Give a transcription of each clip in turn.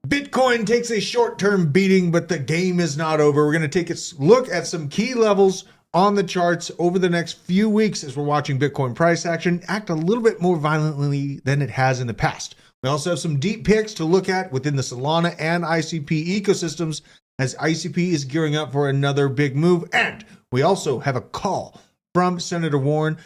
Bitcoin takes a short-term beating, but the game is not over. We're going to take a look at some key levels on the charts over the next few weeks as we're watching Bitcoin price action act a little bit more violently than it has in the past. We also have some deep picks to look at within the Solana and ICP ecosystems as ICP is gearing up for another big move. And we also have a call from Senator Warren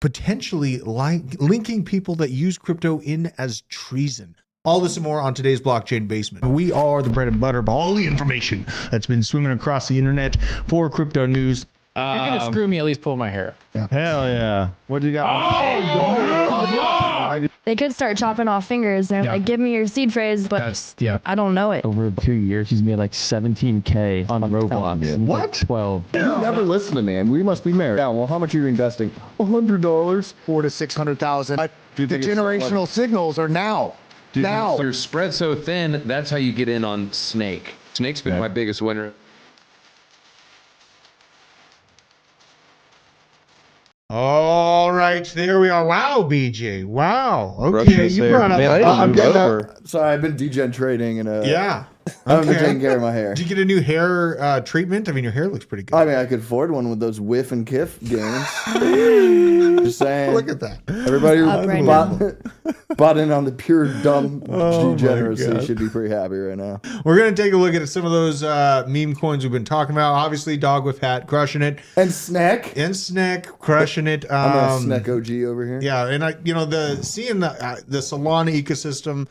potentially linking people that use crypto in as treason. All this and more on today's Blockchain Basement. We are the bread and butter of all the information that's been swimming across the internet for crypto news. You're gonna screw me, at least pull my hair. Yeah. Hell yeah. What do you got? They could start chopping off fingers. They're like, give me your seed phrase, but I don't know it. Over 2 years, he's made like 17K on Roblox. What? 12. You never listen to me, and we must be married. Yeah, well, how much are you investing? $100. 400,000 to 600,000. The generational signals are now. Dude, you're spread so thin, that's how you get in on Snake. Snake's been my biggest winner. All right, there we are. Wow, BJ. Wow. Okay, you brought up. I'm getting that. Sorry, I've been degen trading and Yeah. I've been taking care of my hair. Did you get a new hair treatment? I mean, your hair looks pretty good. I mean, I could afford one with those whiff and kiff games. Just saying. Look at that. Everybody who bought in on the pure dumb Oh degeneracy should be pretty happy right now. We're going to take a look at some of those meme coins we've been talking about. Obviously, Dog with Hat crushing it. And Snack. Crushing it. I'm a Snack OG over here. Yeah, and seeing the Solana ecosystem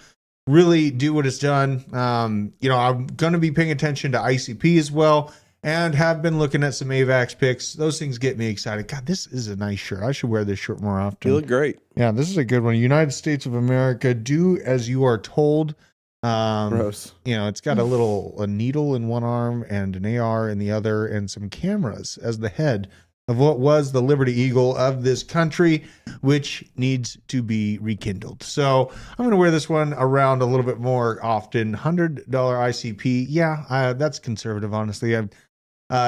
really do what it's done. I'm going to be paying attention to ICP as well, and have been looking at some AVAX picks. Those things get me excited. God, this is a nice shirt. I should wear this shirt more often. You look great. Yeah, this is a good one. United States of America, do as you are told. Gross. It's got a needle in one arm and an AR in the other, and some cameras as the head of what was the Liberty Eagle of this country, which needs to be rekindled. So I'm going to wear this one around a little bit more often. $100 ICP. Yeah, that's conservative, honestly.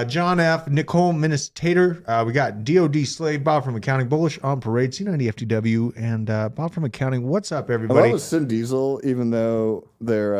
John F., Nicole Ministator. We got DOD Slave, Bob from Accounting, Bullish on Parade, C90 FTW, and Bob from Accounting. What's up, everybody? I love Sin Diesel, even though their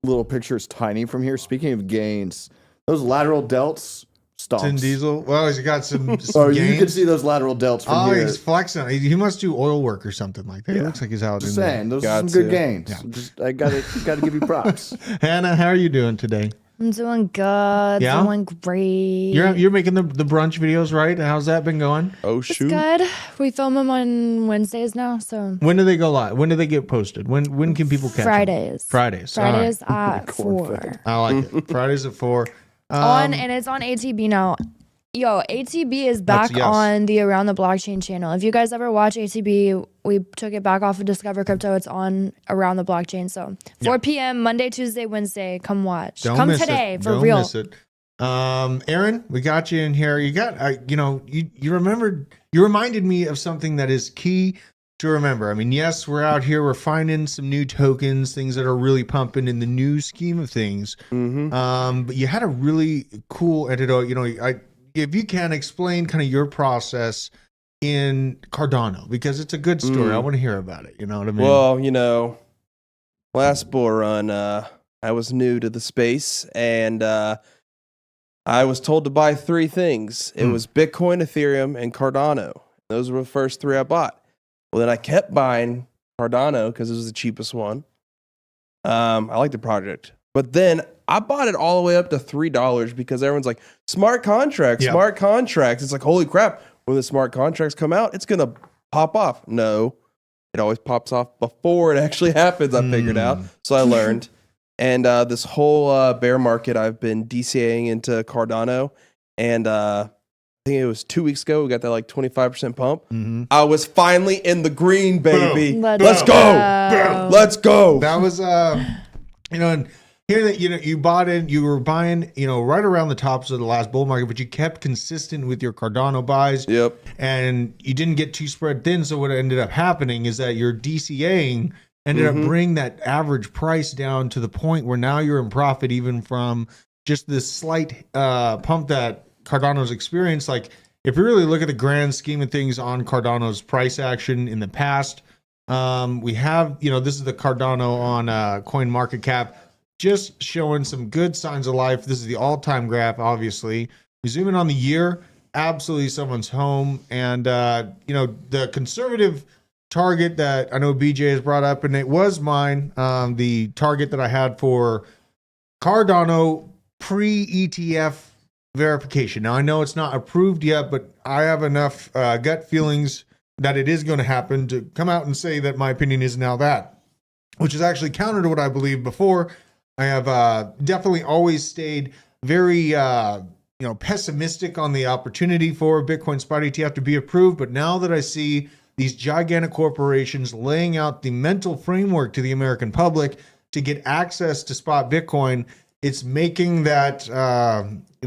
little picture is tiny from here. Speaking of gains, those lateral delts, stomps. Sin Diesel. Well, he's got some gains. You can see those lateral delts from here. He's flexing. He must do oil work or something like that. It looks like he's out Just in saying, there. those are some good gains. Yeah. I gotta give you props. Hannah, how are you doing today? I'm doing good. Yeah? Doing great. You're making the brunch videos, right? How's that been going? Oh, It's shoot. good. We film them on Wednesdays now, so When do they go live? When do they get posted? When can people catch them? Fridays. Fridays. Fridays All right. at 4. I like it. Fridays at 4. And it's on ATB now. Yo, ATB is back on the Around the Blockchain channel. If you guys ever watch ATB, we took it back off of Discover Crypto. It's on Around the Blockchain. So 4 p.m. Monday, Tuesday, Wednesday. Come watch. Come today for real. Don't miss it. Aaron, we got you in here. You got, you reminded me of something that is key to remember. I mean, yes, we're out here, we're finding some new tokens, things that are really pumping in the new scheme of things. Mm-hmm. But you had a really cool antidote. If you can explain kind of your process in Cardano, because it's a good story. I want to hear about it. You know what I mean? Well, last bull run, I was new to the space, and I was told to buy 3 things. It was Bitcoin, Ethereum, and Cardano. Those were the first 3 I bought. Well, then I kept buying Cardano because it was the cheapest one. I like the project. But then I bought it all the way up to $3 because everyone's like, smart contracts, smart contracts. It's like, holy crap, when the smart contracts come out, it's going to pop off. No, it always pops off before it actually happens, I figured out. So I learned. And this whole bear market, I've been DCAing into Cardano. And I think it was 2 weeks ago, we got that like 25% pump. I was finally in the green, baby. Let's go. Let's go. That was, and here that you were buying, right around the tops of the last bull market, but you kept consistent with your Cardano buys. Yep. And you didn't get too spread thin. So what ended up happening is that your DCAing ended up bringing that average price down to the point where now you're in profit, even from just this slight pump that Cardano's experienced. Like, if you really look at the grand scheme of things on Cardano's price action in the past, We have, this is the Cardano on Coin Market Cap, just showing some good signs of life. This is the all-time graph, obviously. We zoom in on the year, absolutely someone's home. And, the conservative target that I know BJ has brought up, and it was mine, the target that I had for Cardano pre-ETF verification. Now, I know it's not approved yet, but I have enough gut feelings that it is going to happen to come out and say that my opinion is now that, which is actually counter to what I believed before. I have definitely always stayed very pessimistic on the opportunity for Bitcoin spot ETF to be approved, but now that I see these gigantic corporations laying out the mental framework to the American public to get access to spot Bitcoin, it's making that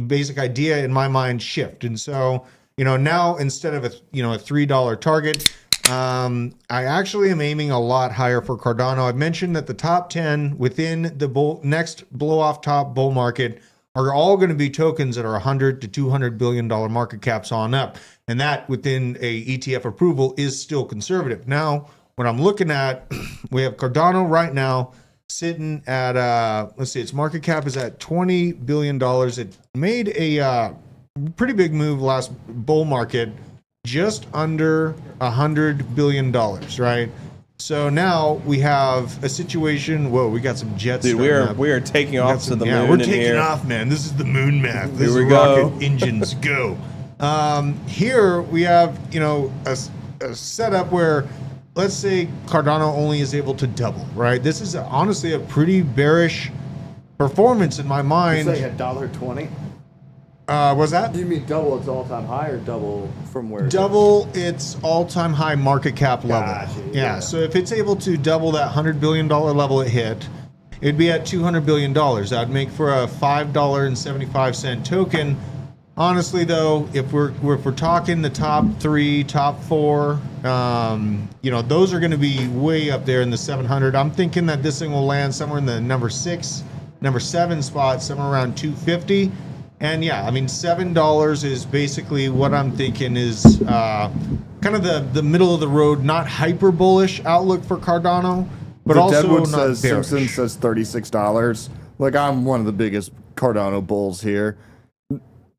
basic idea in my mind shift. And so, now instead of a $3 target, I actually am aiming a lot higher for Cardano. I've mentioned that the top 10 within the next blow off top bull market are all going to be tokens that are 100 to $200 billion market caps on up. And that within a ETF approval is still conservative. Now, what I'm looking at, we have Cardano right now sitting at, let's see, its market cap is at $20 billion. It made a pretty big move last bull market, just under $100 billion, right? So now we have a situation. Whoa, we got some jets. Dude, we are taking off to the moon. We're taking off, man. This is the moon math. This Here we is go. rocket engines go. Here we have, a setup where, let's say Cardano only is able to double, right? This is honestly a pretty bearish performance in my mind. It's like $1.20. Was that? Do you mean double its all-time high or double from where? Double its all-time high market cap level. Gotcha, Yeah. So if it's able to double that $100 billion level it hit, it'd be at $200 billion. That'd make for a $5.75 token. Honestly, though, if we're talking the top 3, top 4, those are going to be way up there in the 700. I'm thinking that this thing will land somewhere in the number 6, number 7 spot, somewhere around 250. And yeah, I mean, $7 is basically what I'm thinking is kind of the middle of the road, not hyper bullish outlook for Cardano, but also Deadwood not says bearish. Simpson says $36. Like, I'm one of the biggest Cardano bulls here.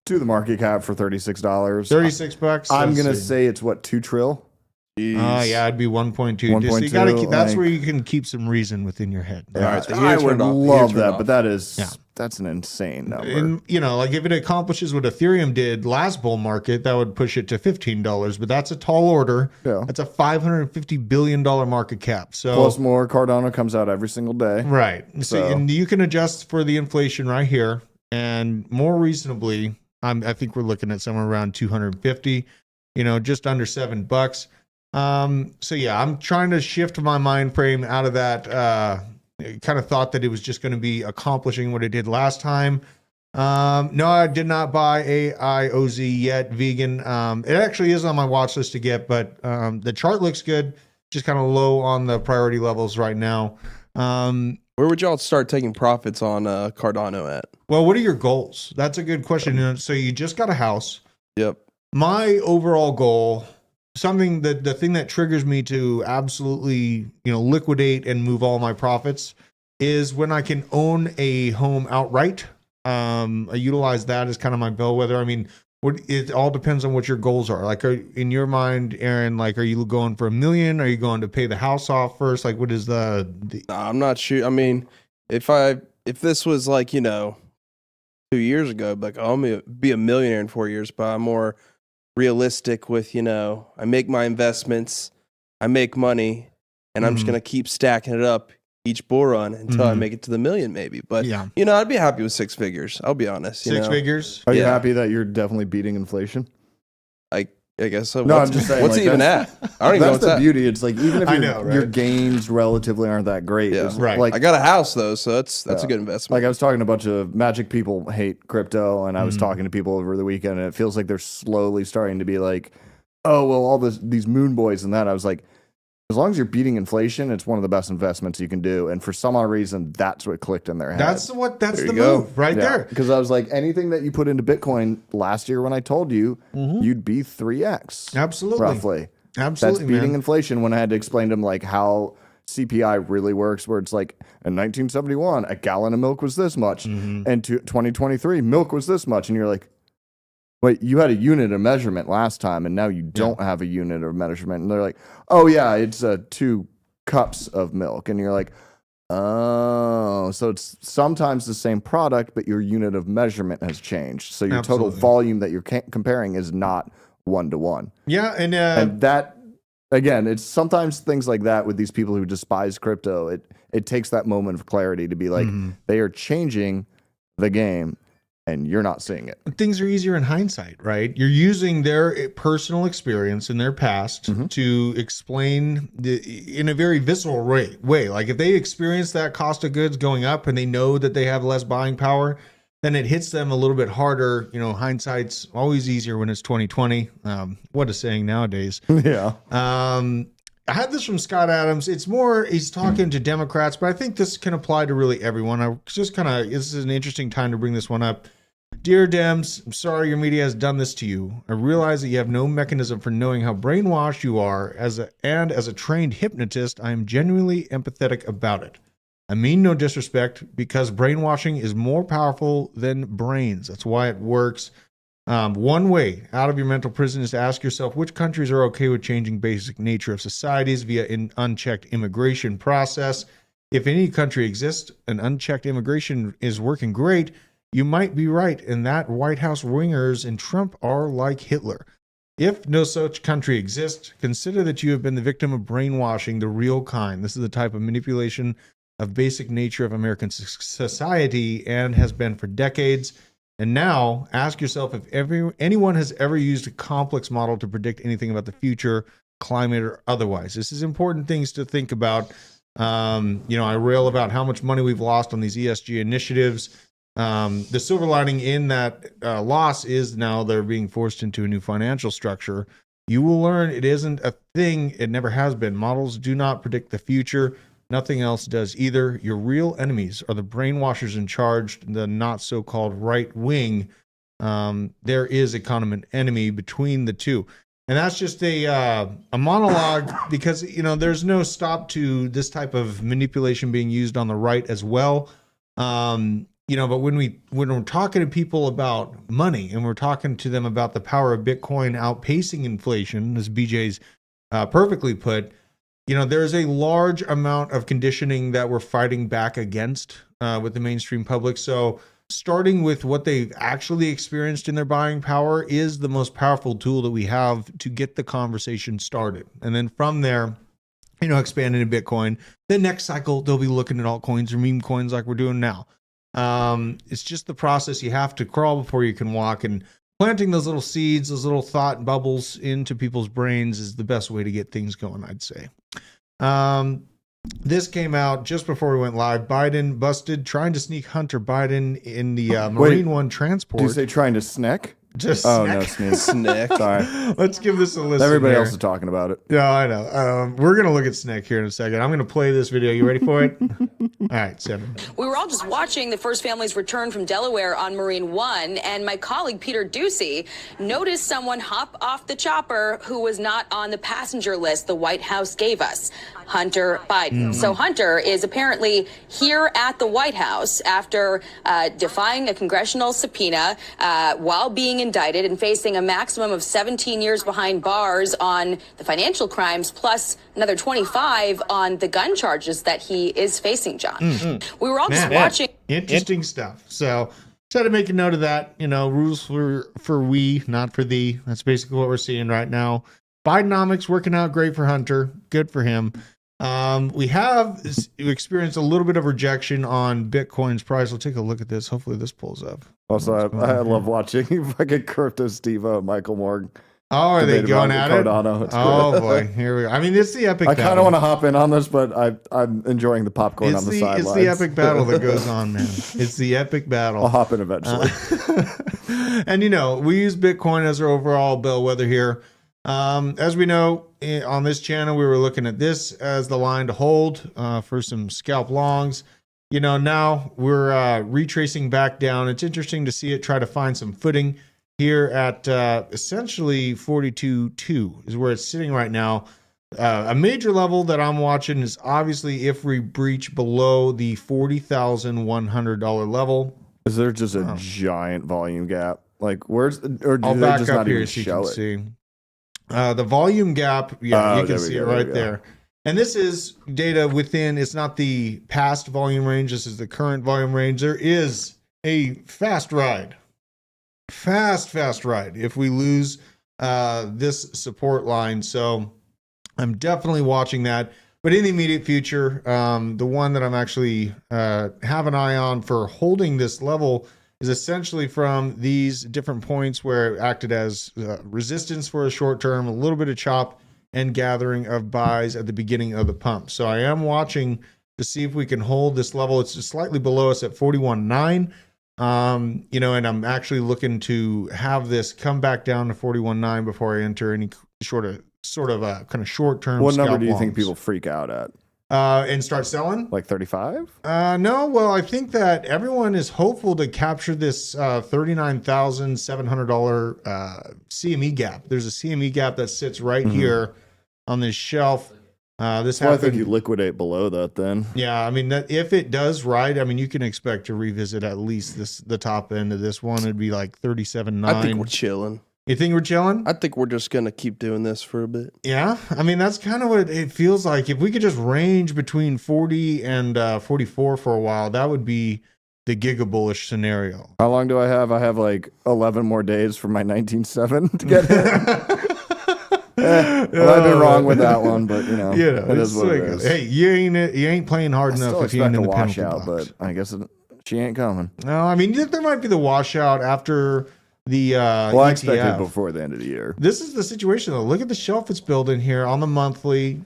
To the market cap for $36. $36. I'm gonna Let's see. say it's what, 2 trill? Yeah, it'd be 1.2. 1.2, You gotta keep, that's like- where you can keep some reason within your head. All right, the I year would turned off. The year love turned that, off. but that's an insane number. And like if it accomplishes what Ethereum did last bull market, that would push it to $15. But that's a tall order. Yeah. That's a $550 billion market cap. So Plus more Cardano comes out every single day. right. So So- and you can adjust for the inflation right here, and more reasonably, I think we're looking at somewhere around 250. Just under $7. So yeah, I'm trying to shift my mind frame out of that. Kind of thought that it was just going to be accomplishing what it did last time. No, I did not buy AIOZ yet. Vegan. It actually is on my watch list to get, but the chart looks good. Just kind of low on the priority levels right now. Where would y'all start taking profits on Cardano at? Well, what are your goals? That's a good question. So you just got a house. Yep. My overall goal, something that the thing that triggers me to absolutely, liquidate and move all my profits is when I can own a home outright. I utilize that as kind of my bellwether. I mean, it all depends on what your goals are. Like, in your mind, Aaron, like, are you going for $1 million? Are you going to pay the house off first? Like, what is the Nah, I'm not sure. I mean, if this was like, 2 years ago, like, I'm going to be a millionaire in 4 years, but I'm more realistic with, I make my investments, I make money, and I'm just going to keep stacking it up each bull run until I make it to the million, maybe. But, Yeah. I'd be happy with 6 figures. I'll be honest. six figures? Are you Yeah. happy that you're definitely beating inflation? I guess so. No, What's, I'm just saying, what's like, it even at? I don't even know That's what's the at. beauty. It's like, even if I know, your right? gains relatively aren't that great. Yeah. it's Right. Like, I got a house, though, so that's a good investment. Like, I was talking to a bunch of Magic people hate crypto, and I was talking to people over the weekend, and it feels like they're slowly starting to be like, oh, well, all these moon boys and that. I was like, as long as you're beating inflation, it's one of the best investments you can do. And for some odd reason, that's what clicked in their head. That's the you go. move right there. Because I was like, anything that you put into Bitcoin last year when I told you, you'd be 3x. Absolutely. Roughly. Absolutely, That's beating man. inflation. When I had to explain to him like how CPI really works, where it's like in 1971, a gallon of milk was this much, and 2023, milk was this much, and you're like, wait, you had a unit of measurement last time, and now you don't have a unit of measurement. And they're like, oh yeah, it's 2 cups of milk, and you're like, oh, so it's sometimes the same product, but your unit of measurement has changed. So your total volume that you're comparing is not 1-to-1. Yeah, and that, again, it's sometimes things like that with these people who despise crypto. It takes that moment of clarity to be like, they are changing the game, and you're not seeing it. things are easier in hindsight, right? You're using their personal experience in their past to explain in a very visceral way. Like if they experience that cost of goods going up and they know that they have less buying power, then it hits them a little bit harder. You know, hindsight's always easier when it's 2020. What a saying nowadays. Yeah. I had this from Scott Adams. It's more, he's talking to Democrats, but I think this can apply to really everyone. This is an interesting time to bring this one up. Dear Dems, I'm sorry your media has done this to you. I realize that you have no mechanism for knowing how brainwashed you are, as a trained hypnotist, I am genuinely empathetic about it. I mean no disrespect, because brainwashing is more powerful than brains. That's why it works. One way out of your mental prison is to ask yourself which countries are okay with changing basic nature of societies via an unchecked immigration process. If any country exists, an unchecked immigration is working great, you might be right, and that White House wingers and Trump are like Hitler. If no such country exists, consider that you have been the victim of brainwashing, the real kind. This is the type of manipulation of basic nature of American society and has been for decades. And now ask yourself if anyone has ever used a complex model to predict anything about the future, climate, or otherwise. This is important things to think about. I rail about how much money we've lost on these ESG initiatives. The silver lining in that loss is now they're being forced into a new financial structure. You will learn it isn't a thing. It never has been. Models do not predict the future. Nothing else does either. Your real enemies are the brainwashers in charge, the not so-called right wing. There is a common enemy between the two. And that's just a monologue because, there's no stop to this type of manipulation being used on the right as well. But when we're talking to people about money and we're talking to them about the power of Bitcoin outpacing inflation, as BJ's perfectly put, there's a large amount of conditioning that we're fighting back against with the mainstream public. So starting with what they've actually experienced in their buying power is the most powerful tool that we have to get the conversation started. And then from there, expand into Bitcoin. The next cycle, they'll be looking at altcoins or meme coins like we're doing now. It's just the process. You have to crawl before you can walk, and planting those little seeds, those little thought bubbles into people's brains is the best way to get things going, I'd say. This came out just before we went live. Biden busted trying to sneak Hunter Biden in the Marine One transport. Did you say trying to snack? Just no, sneak. Sorry. Let's give this a listen. Everybody here. else is talking about it. Yeah, I know. We're going to look at Snick here in a second. I'm going to play this video. You ready for it? All right, 7. We were all just watching the first family's return from Delaware on Marine One, and my colleague Peter Ducey noticed someone hop off the chopper who was not on the passenger list the White House gave us, Hunter Biden. So Hunter is apparently here at the White House after defying a congressional subpoena while being indicted and facing a maximum of 17 years behind bars on the financial crimes, plus another 25 on the gun charges that he is facing, John. We were all just watching. Interesting stuff. So try to make a note of that. Rules for we, not for thee. That's basically what we're seeing right now. Bidenomics working out great for Hunter. Good for him. We have experienced a little bit of rejection on Bitcoin's price. We'll take a look at this. Hopefully this pulls up. Also, I love watching fucking Crypto Steve-O and Michael Morgan. Oh, are they going at it? Cardano. Oh boy, here we go. I mean, it's the epic I battle. kind of want to hop in on this, but I'm enjoying the popcorn on the sidelines. It's the epic battle that goes on, man. It's the epic battle. I'll hop in eventually. And we use Bitcoin as our overall bellwether here. As we know, on this channel, we were looking at this as the line to hold for some scalp longs. Now we're retracing back down. It's interesting to see it try to find some footing. here at essentially 42.2 is where it's sitting right now. A major level that I'm watching is obviously if we breach below the $40,100 level. Is there just a giant volume gap? Like, where's, or do I'll they back just up not here even so you show can it? see. The volume gap, yeah, you can there we see go, it there we right go. there. And this is data within, it's not the past volume range, this is the current volume range. There is a fast ride. Fast ride if we lose this support line. So I'm definitely watching that. But in the immediate future, the one that I'm actually have an eye on for holding this level is essentially from these different points where it acted as resistance for a short term, a little bit of chop and gathering of buys at the beginning of the pump. So I am watching to see if we can hold this level. It's just slightly below us at 41.9. You know, and I'm actually looking to have this come back down to 41.9 before I enter any sort of kind of short term. What number do you think people freak out at? And start selling? Like 35? No, well, I think that everyone is hopeful to capture this $39,700 CME gap. There's a CME gap that sits right here on this shelf. This Well, I happened. think you liquidate below that then. Yeah, I mean, that if it does ride, I mean, you can expect to revisit at least the top end of this one. It'd be like 37.9. I think we're chilling. You think we're chilling? I think we're just gonna keep doing this for a bit. Yeah, I mean that's kind of what it feels like. If we could just range between 40 and 44 for a while, that would be the giga bullish scenario. How long do I have? I have like 11 more days for my 19.7 to get hit. Well, I've been wrong with that one, but you know, it is what it is. Hey, you ain't playing hard I enough still if you ain't expect in a the penalty washout, box. but I guess she ain't coming. No, I mean there might be the washout after the Well, I expect ETF. it before the end of the year. This is the situation though. Look at the shelf it's building here on the monthly.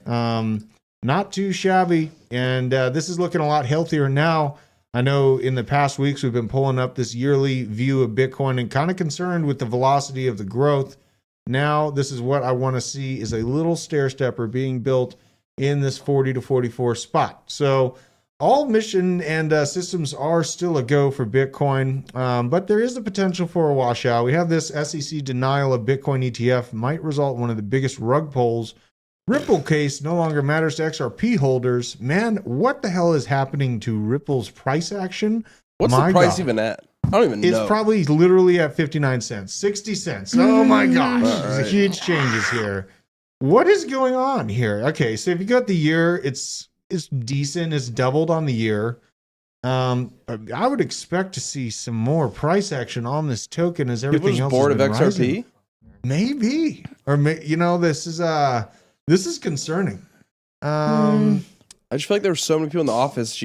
Not too shabby. And this is looking a lot healthier now. I know in the past weeks we've been pulling up this yearly view of Bitcoin and kind of concerned with the velocity of the growth. Now this is what I want to see is a little stair stepper being built in this 40 to 44 spot. So all mission and systems are still a go for Bitcoin, but there is the potential for a washout. We have this SEC denial of Bitcoin ETF might result in one of the biggest rug pulls. Ripple case no longer matters to XRP holders. Man, what the hell is happening to Ripple's price action? What's My the price God. even at? I don't even know. It's probably literally at 59 cents, 60 cents. Oh my gosh, there's huge changes here. What is going on here? Okay, so if you got the year, it's decent. It's doubled on the year. I would expect to see some more price action on this token as everything People else just bored has of been XRP. rising. Maybe, or this is concerning. I just feel like there were so many people in the office.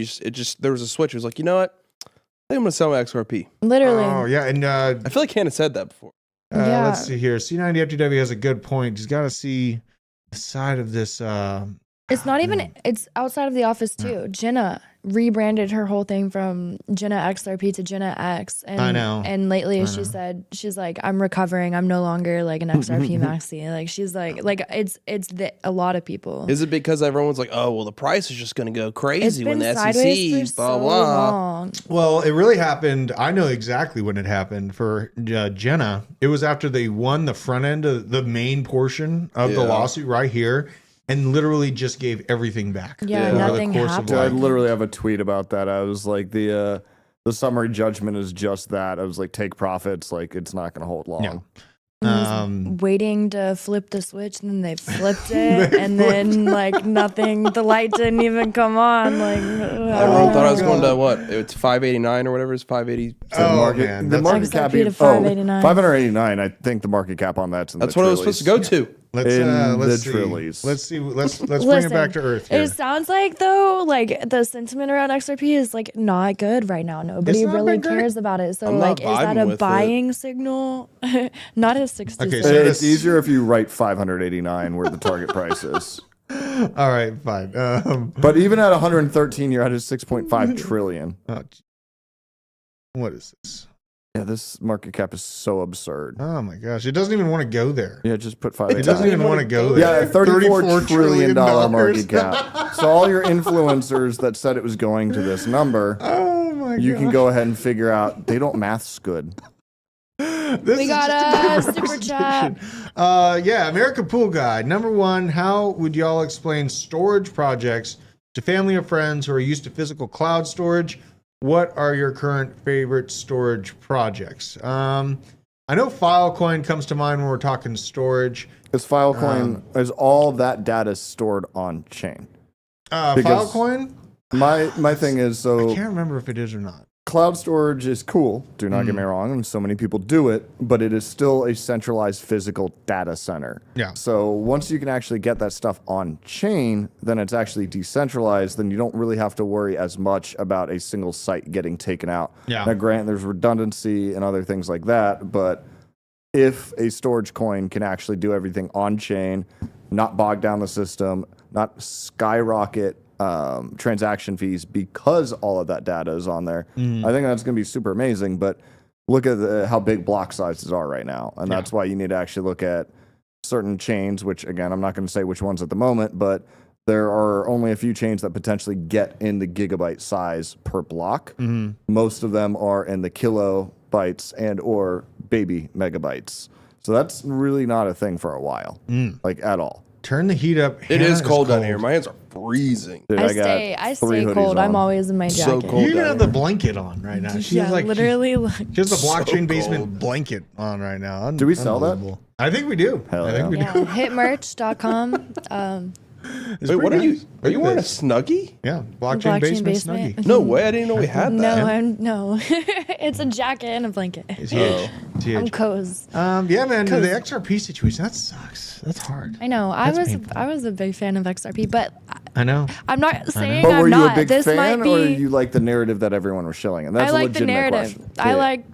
There was a switch. It was like, you know what? I think I'm gonna sell my XRP. Literally. Oh yeah, and I feel like Hannah said that before. Yeah. let's see here. C90 FTW has a good point. He's got to see the side of this. It's not even, it's outside of the office too. Jenna rebranded her whole thing from Jenna XRP to Jenna X. And, I know. And lately I she know. said, she's like, I'm recovering. I'm no longer like an XRP maxi. Like she's like it's a lot of people. Is it because everyone's like, oh, well, the price is just going to go It's crazy when been the sideways SEC, for blah, so blah. long. Well, it really happened. I know exactly when it happened for Jenna. It was after they won the front end of the main portion of the Yeah. lawsuit right here and literally just gave everything back. Yeah, over the nothing course of, happened. Dude, I like, literally have a tweet about that. I was like, the summary judgment is just that. I was like, take profits. Like, it's not going to hold long. Yeah. And I was waiting to flip the switch, and then they flipped it, and then like nothing, the light didn't even come on. Like Everyone thought I was going to what? It's 589 or whatever. It's 580. Oh, man. The That's, market cap XRP to 589. 589. I think the market cap on that's in That's the what it was supposed to go to. let's in let's the see. trillies. Let's bring it Listen, back to earth here. It sounds like though, like the sentiment around XRP is like not good right now. Nobody It's not really been great. cares about it. So I'm not like, is that vibing a with it. buying signal? Not a 60. Okay, It's so this- easier if you write 589 where the target price is. All right, fine. But even at 113, you're at a 6.5 trillion. What is this? Yeah, this market cap is so absurd. Oh my gosh, it doesn't even want to go there. Yeah, just put It 589. doesn't even want to go there. Yeah, a $34 trillion $34 market cap. So all your influencers that said it was going to this number, Oh my god. you can go ahead and figure out they don't math's good. This We is got just a super chat. yeah, American Pool Guide. Number one, how would y'all explain storage projects to family or friends who are used to physical cloud storage? What are your current favorite storage projects? I know Filecoin comes to mind when we're talking storage. Because Filecoin is all that data stored on chain. Because Filecoin? My thing is, I so can't remember if it is or not. cloud storage is cool. Do not get me wrong, and so many people do it, but it is still a centralized physical data center. Yeah. So once you can actually get that stuff on chain, then it's actually decentralized. Then you don't really have to worry as much about a single site getting taken out. Yeah. Now, granted, there's redundancy and other things like that, but if a storage coin can actually do everything on chain, not bog down the system, not skyrocket transaction fees because all of that data is on there, I think that's going to be super amazing. But look at how big block sizes are right now. And that's why you need to actually look at certain chains, which, again, I'm not going to say which ones at the moment, but there are only a few chains that potentially get in the gigabyte size per block. Most of them are in the kilobytes and or baby megabytes. So that's really not a thing for a while, like at all. Turn the heat up. It is cold down here. My hands are freezing. Dude, I got stay 3 hoodies cold. I'm on. always in my So jacket. cold. You even down have the blanket on right now. She's Yeah, like literally. She has the blockchain So basement cold. blanket on right now. Do we sell that? Unbelievable. I think we do. Hell I think we Yeah, do. hitmerch.com. It's Wait, pretty what are you? nice. Are you Look at wearing a this. Snuggie? Yeah, blockchain basement snuggie. No way! I didn't know we had No, that. no. It's a jacket and a blanket. It's huge. It's I'm huge. cozy. Yeah, man. The Cozy. XRP situation that sucks. That's hard. I know. That's I painful. was a big fan of XRP, but I know. I'm not saying But I'm were you not. a big This fan, might or be. you like the narrative that everyone was shilling? And that's I a like the legitimate narrative. question. I Yeah. like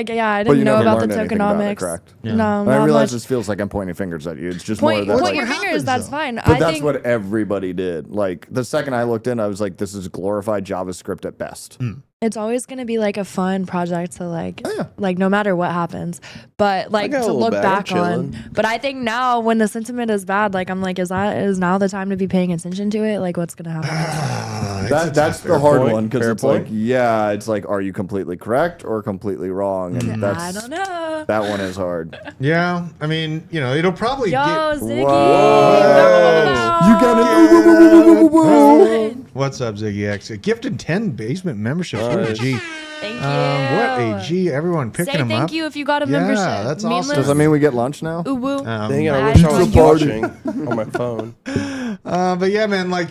yeah. I But you didn't know never about the learned anything about it, tokenomics. correct? Yeah. No, And I not realize much. this feels like I'm pointing fingers at you. It's just more Point of that. point Like, your what fingers. happens, That's though? fine. but I that's think what everybody did. Like the second I looked in, I was like, "This is glorified JavaScript at best." it's always going to be like a fun project to like, Oh, yeah. like no matter what happens. But like got a to little look bag, back I'm on. But I think now when the sentiment is bad, like I'm like, is now the time to be paying attention to it? Like what's going to happen? That's the hard point, one because fair it's point. like, yeah, it's like, are you completely correct or completely wrong? And that's I don't know. that one is hard. Yeah, I mean, it'll probably Yo, get. Ziggy. Whoa. You got it. What's up, Ziggy X? Gifted 10 basement memberships. What a Nice. G. Thank you. What a G. Everyone picking Say them thank up. you if you got a Yeah, membership. that's awesome. Meatless Does that mean we get lunch now? Uwu. Dang it! I I wish I don't was know. watching on my phone. But yeah, man, like,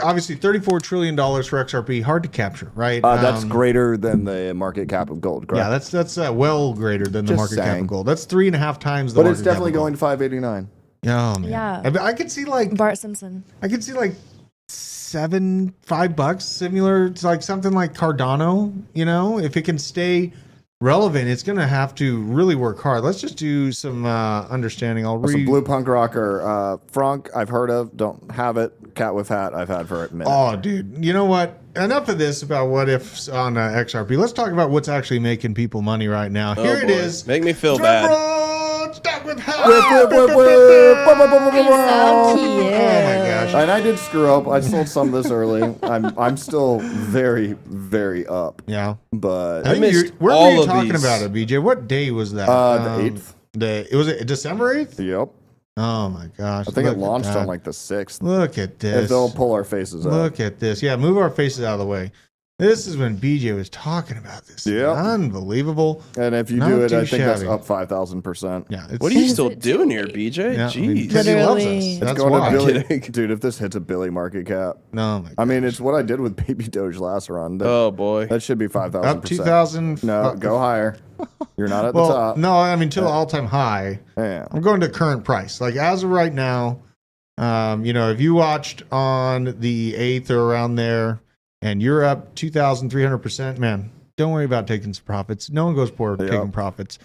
obviously $34 trillion for XRP, hard to capture, right? That's greater than the market cap of gold, correct? Yeah, that's well greater than the Just market cap saying. of gold. That's 3.5 times the But market it's definitely cap of going to 589. gold. Oh, man. Yeah. I could see like Bart Simpson. $5, similar to like something like Cardano. If it can stay relevant, it's going to have to really work hard. Let's just do some understanding. I'll Some read. blue punk rocker. Frank, I've heard of, don't have it. Cat with hat, I've had for a minute. Oh, dude. You know what? Enough of this about what ifs on XRP. Let's talk about what's actually making people money right now. Here it boy. is. Make me feel bad. Stack with hat. So cute. Oh my gosh. And I did screw up. I sold some this early. I'm still very, very up. Yeah. But I think missed where all were you of talking these. about it, BJ? What day was that? the 8th. Was it December 8th? Yep. Oh my gosh. I think Look it at launched that. on like the 6th. Look at If this. they'll pull our faces up. Look at this. Yeah, move our faces out of the way. This is when BJ was talking about this. Yep. Unbelievable. And if you Not do it, too I think that's shabby. up 5,000%. Yeah. It's, What are you Is still it doing too here, late? BJ? Yeah, Jeez. because he loves us. Literally. That's It's going why. to Billy. Kidding. Dude, if this hits a Billy market cap. No, my God. I mean, it's what I did with Baby Doge last run. That, Oh boy. that should be 5,000%. Up 2,000. No, go higher. You're not at Well, the top. no, I mean, till all-time high. Yeah. I'm going to current price. Like, as of right now, if you watched on the 8th or around there and you're up 2,300%, man, don't worry about taking some profits. No one goes poor taking profits.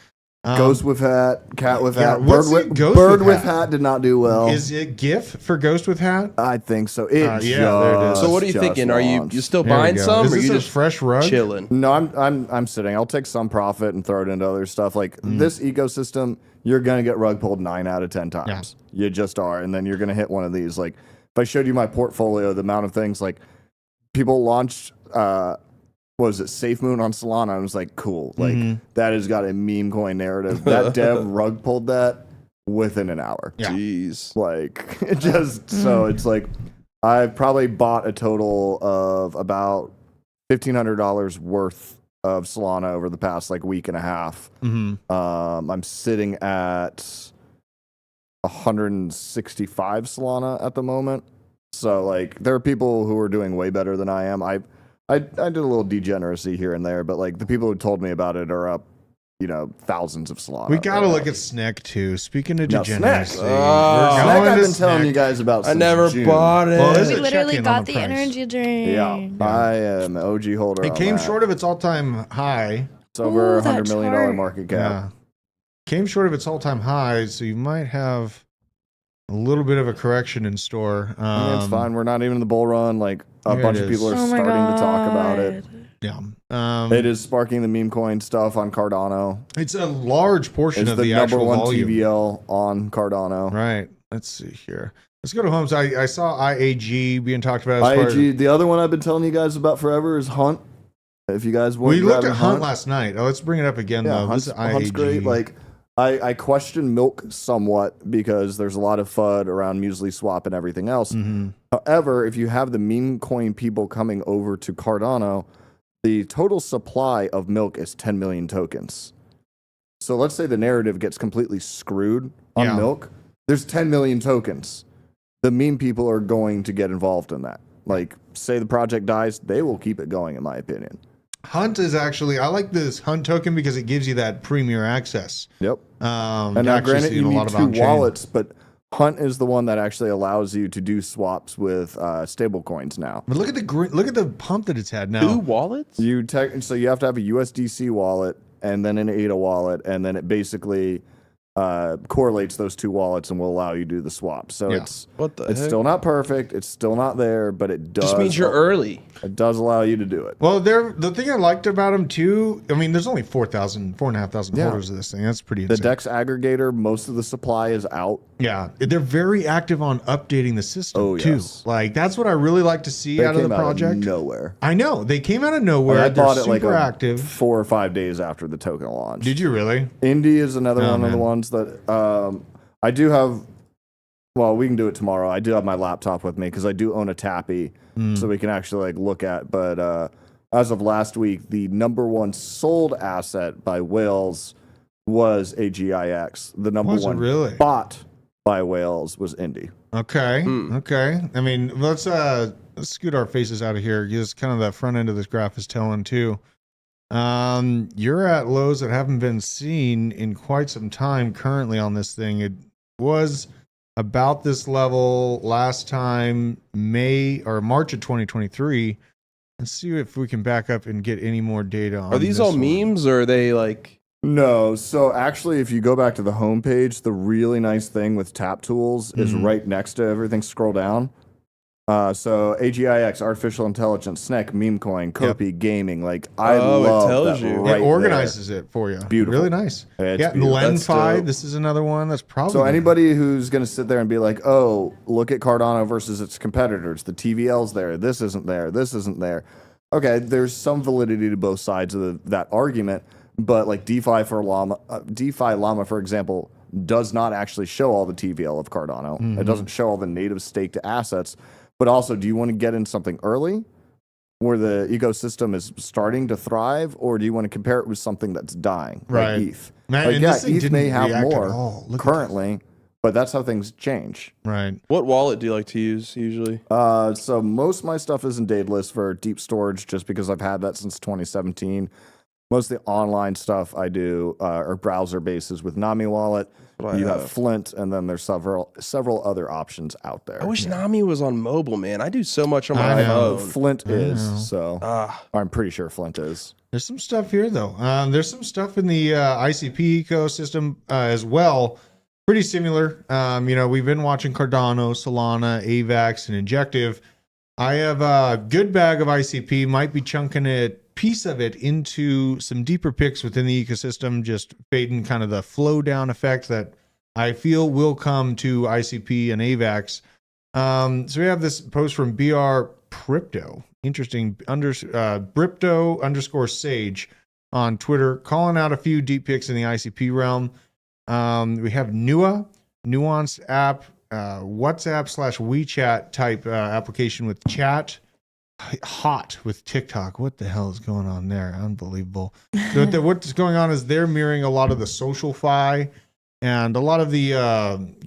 Ghost with hat, cat with yeah, hat, what's bird the with, ghost bird with with hat? hat did not do well. Is it GIF for Ghost with Hat? I think so. It yeah, there it is. So what are you just thinking? Are you launched. still There we buying go. some, Is or this you a just fresh rug? chilling? No, I'm sitting. I'll take some profit and throw it into other stuff. Like Mm. this ecosystem, you're gonna get rug pulled 9 out of 10 times. You just are, and then you're gonna hit one of these. Like if I showed you my portfolio, the amount of things like people launched was it Safe Moon on Solana? I was like, cool. Like that has got a meme coin narrative. That dev rug pulled that within an hour. Yeah. Jeez. Like it just so it's like I've probably bought a total of about $1,500 worth of Solana over the past like week and a half. I'm sitting at 165 Solana at the moment. So like there are people who are doing way better than I am. I did a little degeneracy here and there, but like the people who told me about it are up, you know, thousands of Solana. We gotta look at SNEC too. Speaking of Now, degeneracy, SNEC. we're Snag going I've to been telling SNEC. you guys about I since never June. bought it. Well, is We it literally check-in got on the price? energy drink. Yeah, I am an OG holder. It on came that. short of its all-time high. It's over Ooh, that $100 million chart. market cap. Yeah, came short of its all-time high, so you might have a little bit of a correction in store. I mean, it's fine. We're not even in the bull run. Like a Here bunch it of people is. are Oh my starting to talk about God. it. Yeah, It is sparking the meme coin stuff on Cardano. it's a large portion It's of the the number actual one volume. TVL on Cardano. Right. Let's see here. Let's go to homes. I saw IAG being talked about. As far as, IAG. The other one I've been telling you guys about forever is Hunt. If you guys want, we looked at Hunt last night. Oh, let's bring it up again Yeah, though. This Hunt's is IAG. great. Like I question Milk somewhat because there's a lot of FUD around Muesli Swap and everything else. Mm-hmm. However, if you have the meme coin people coming over to Cardano, the total supply of Milk is 10 million tokens. So let's say the narrative gets completely screwed on Yeah. Milk. There's 10 million tokens. The meme people are going to get involved in that. Like, say the project dies, they will keep it going, in my opinion. Hunt is actually, I like this Hunt token because it gives you that premier access. Yep. And And now, actually granted, seeing you a lot need of two on-chain. wallets, but Hunt is the one that actually allows you to do swaps with stable coins now. But look at the pump that it's had now. 2 wallets? So you have to have a USDC wallet and then an ADA wallet, and then it basically correlates those two wallets and will allow you to do the swap. So Yeah. What the it's heck? still not perfect. It's still not there, but it does. Just means you're early. It does allow you to do it. Well, the thing I liked about them too, I mean, there's only 4,500 Yeah. holders of this thing. That's pretty The insane. DEX aggregator, most of the supply is out. Yeah, they're very active on updating the system Oh, too. yes. Like that's what I really like to see They out of the came project. nowhere. I know they came out of nowhere. I They're bought it super like active. 4 or 5 days after the token launch. Did you really? Indy is another Oh, one of the man. ones that I do have. Well, we can do it tomorrow. I do have my laptop with me because I do own a Tappy, so we can actually like look at. But as of last week, the number one sold asset by whales was AGIX. The number Was it one really? bought by whales was Indy. Okay. Okay. I mean, let's scoot our faces out of here because kind of the front end of this graph is telling too. You're at lows that haven't been seen in quite some time currently on this thing. It was about this level last time, March of 2023. Let's see if we can back up and get any more data on Are these this all one. memes or are they like. No, so actually, if you go back to the homepage, the really nice thing with tap tools is right next to everything. Scroll down. So AGIX, artificial intelligence, SNEC, meme coin, Kopi, gaming. Like I Oh, it love tells that you. right It organizes it for you. Beautiful. Really nice. It's yeah, beautiful. That's LenFi. dope. This is another one that's probably. So anybody who's going to sit there and be like, "Oh, look at Cardano versus its competitors. The TVL's there. This isn't there. This isn't there." Okay, there's some validity to both sides of that argument, but like DeFi Llama, for example, does not actually show all the TVL of Cardano. It doesn't show all the native staked assets. But also, do you want to get in something early where the ecosystem is starting to thrive, or do you want to compare it with something that's dying, Right. like ETH? Man, Like, and yeah, this thing ETH may didn't have react at more all. Look at currently, but that's how things change. Right. What wallet do you like to use usually? So most of my stuff is in Daedalus for deep storage, just because I've had that since 2017. Most of the online stuff I do are browser bases with Nami Wallet. You have Flint, and then there's several other options out there. I wish Nami was on mobile, man. I do so much on I my know. phone. Flint know. is, so Ah, I'm pretty sure Flint is. There's some stuff here though. There's some stuff in the ICP ecosystem as well. Pretty similar. We've been watching Cardano, Solana, AVAX, and Injective. I have a good bag of ICP. Might be chunking a piece of it into some deeper picks within the ecosystem, just fading kind of the flow down effect that I feel will come to ICP and AVAX. So we have this post from BR Crypto. Interesting. Bripto_sage on Twitter, calling out a few deep picks in the ICP realm. We have Nuance app, WhatsApp/WeChat type application with chat. Hot with TikTok. What the hell is going on there? Unbelievable. So what's going on is they're mirroring a lot of the social fi and a lot of the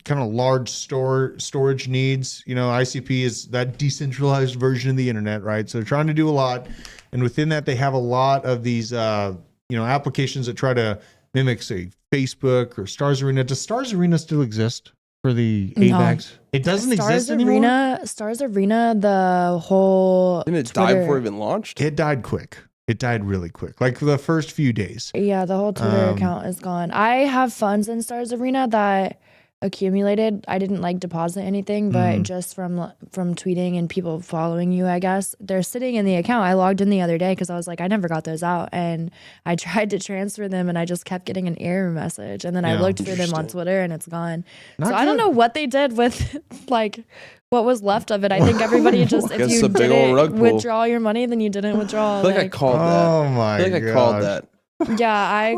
kind of large storage needs. You know, ICP is that decentralized version of the internet, right? So they're trying to do a lot, and within that, they have a lot of these applications that try to mimic, say, Facebook or Stars Arena. Does Stars Arena still exist for the AVAX? It doesn't exist anymore. Stars Arena, the whole Didn't it die before it even launched? It died quick. It died really quick, like for the first few days. Yeah, the whole Twitter account is gone. I have funds in Stars Arena that accumulated. I didn't like deposit anything, but just from tweeting and people following you, I guess they're sitting in the account. I logged in the other day because I was like, I never got those out, and I tried to transfer them, and I just kept getting an error message. And then I looked for them on Twitter, and it's gone. I don't know what they did with like what was left of it. I think everybody just if you didn't withdraw your money, then you didn't withdraw. I feel like I called that. Oh my god! I feel like I called that. Yeah,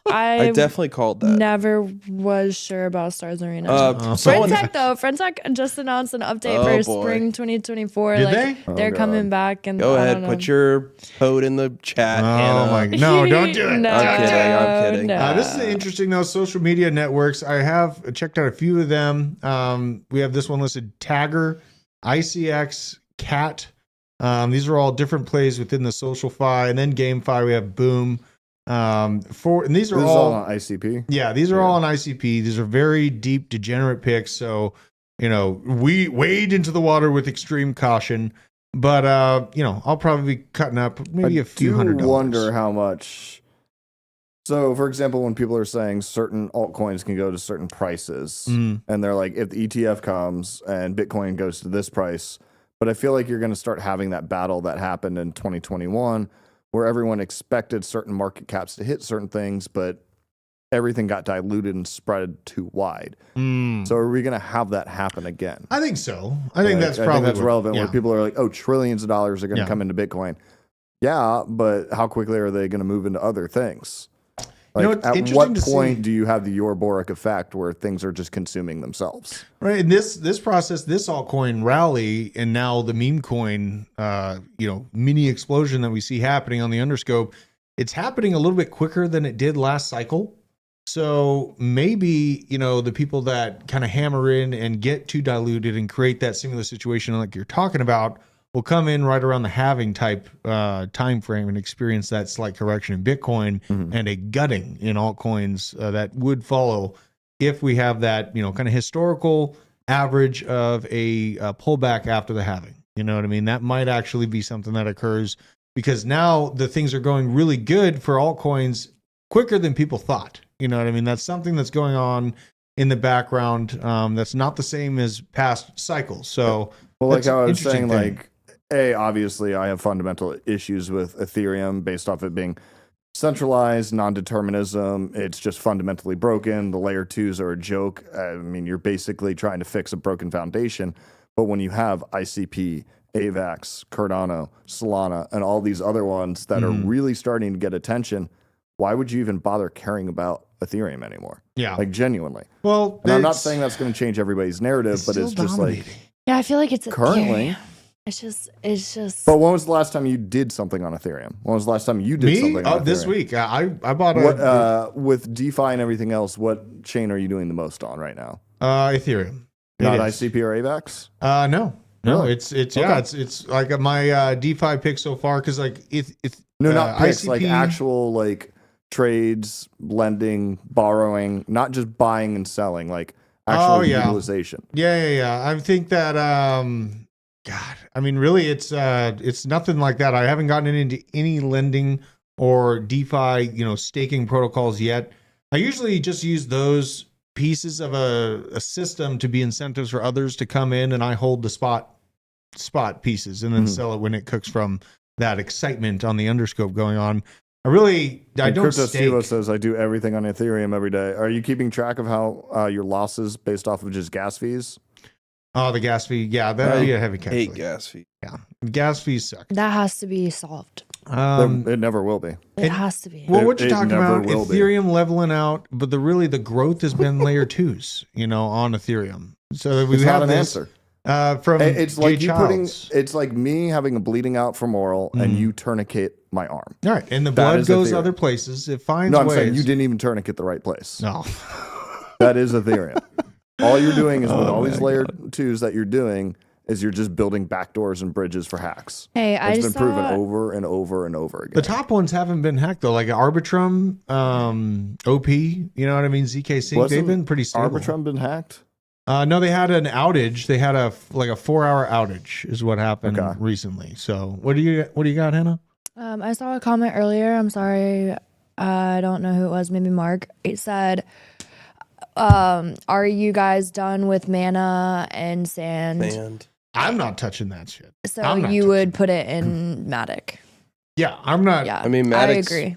I definitely called that. Never was sure about Stars Arena. Friendtech just announced an update for spring 2024. Did they're coming back, and go ahead, put your code in the chat. Oh my! No, don't do it. No, I'm kidding. no. This is interesting though. Social media networks. I have checked out a few of them. We have this one listed: Tagger, ICX, Cat. These are all different plays within the social fi, and then GameFi. We have Boom. And these are all on ICP. Yeah, these are all on ICP. These are very deep, degenerate picks. So, we wade into the water with extreme caution. But I'll probably be cutting up maybe a few $100. Wonder how much. So, for example, when people are saying certain altcoins can go to certain prices, and they're like, if the ETF comes and Bitcoin goes to this price, but I feel like you're going to start having that battle that happened in 2021. Where everyone expected certain market caps to hit certain things, but everything got diluted and spread too wide. So are we going to have that happen again? I think so. I think that's relevant where people are like, oh, trillions of dollars are going to come into Bitcoin. Yeah, but how quickly are they going to move into other things? Like, at what point do you have the Ouroboros effect where things are just consuming themselves? Right. And this process, this altcoin rally, and now the meme coin, mini explosion that we see happening on the underscope, it's happening a little bit quicker than it did last cycle. So maybe, the people that kind of hammer in and get too diluted and create that similar situation like you're talking about will come in right around the halving type time frame and experience that slight correction in Bitcoin and a gutting in altcoins that would follow if we have that kind of historical average of a pullback after the halving. You know what I mean? That might actually be something that occurs because now the things are going really good for altcoins quicker than people thought. You know what I mean? That's something that's going on in the background that's not the same as past cycles. So, well, like how I was saying, obviously I have fundamental issues with Ethereum based off it being centralized, non-determinism. It's just fundamentally broken. The layer 2s are a joke. I mean, you're basically trying to fix a broken foundation. But when you have ICP, AVAX, Cardano, Solana, and all these other ones that are really starting to get attention, why would you even bother caring about Ethereum anymore? Yeah. Like, genuinely. Well, and I'm not saying that's going to change everybody's narrative, but it's just like... Yeah, I feel like it's currently... It's just. But when was the last time you did something on Ethereum? When was the last time you did something on Ethereum? This week. I bought with DeFi and everything else, what chain are you doing the most on right now? Ethereum. Not ICP or AVAX? No. Really? It's like my DeFi pick so far because not picks, ICP, like actual trades, lending, borrowing, not just buying and selling, like actual utilization. Yeah. I think that God, I mean, really, it's nothing like that. I haven't gotten into any lending or DeFi, staking protocols yet. I usually just use those pieces of a system to be incentives for others to come in, and I hold the spot pieces and then sell it when it cooks from that excitement on the underscope going on. I don't stake. Crypto says I do everything on Ethereum every day. Are you keeping track of how your losses based off of just gas fees? Oh, the gas fee. Yeah, that'd be a heavy calculation. Hate gas fee. Yeah, gas fees suck. That has to be solved. It never will be. It has to be. Well, what you're It talking never about, will be. Ethereum leveling out, but the growth has been layer twos, on Ethereum. So we It's have not an this, answer. from It's like Jay you putting. Childs. It's like me having a bleeding out femoral and you tourniquet my arm. All right, and the That blood is goes Ethereum. other places. It finds No, I'm ways. saying you didn't even tourniquet the right place. No. That is Ethereum. All you're doing is with all these layer twos that you're doing is you're just building backdoors and bridges for hacks. Hey, I It's just been proven saw- over and over and over again. The top ones haven't been hacked though, like Arbitrum, OP. You know what I mean? ZK Sync. They've been pretty stable. Arbitrum been hacked? No, they had an outage. They had a 4-hour outage, is what happened Okay. recently. So, what do you got, Hannah? I saw a comment earlier. I'm sorry. I don't know who it was. Maybe Mark. It said, are you guys done with mana and sand? And I'm not touching that shit. So I'm not you touching would put it in Matic. Yeah, I'm not. Yeah. I mean, I Matic's- agree.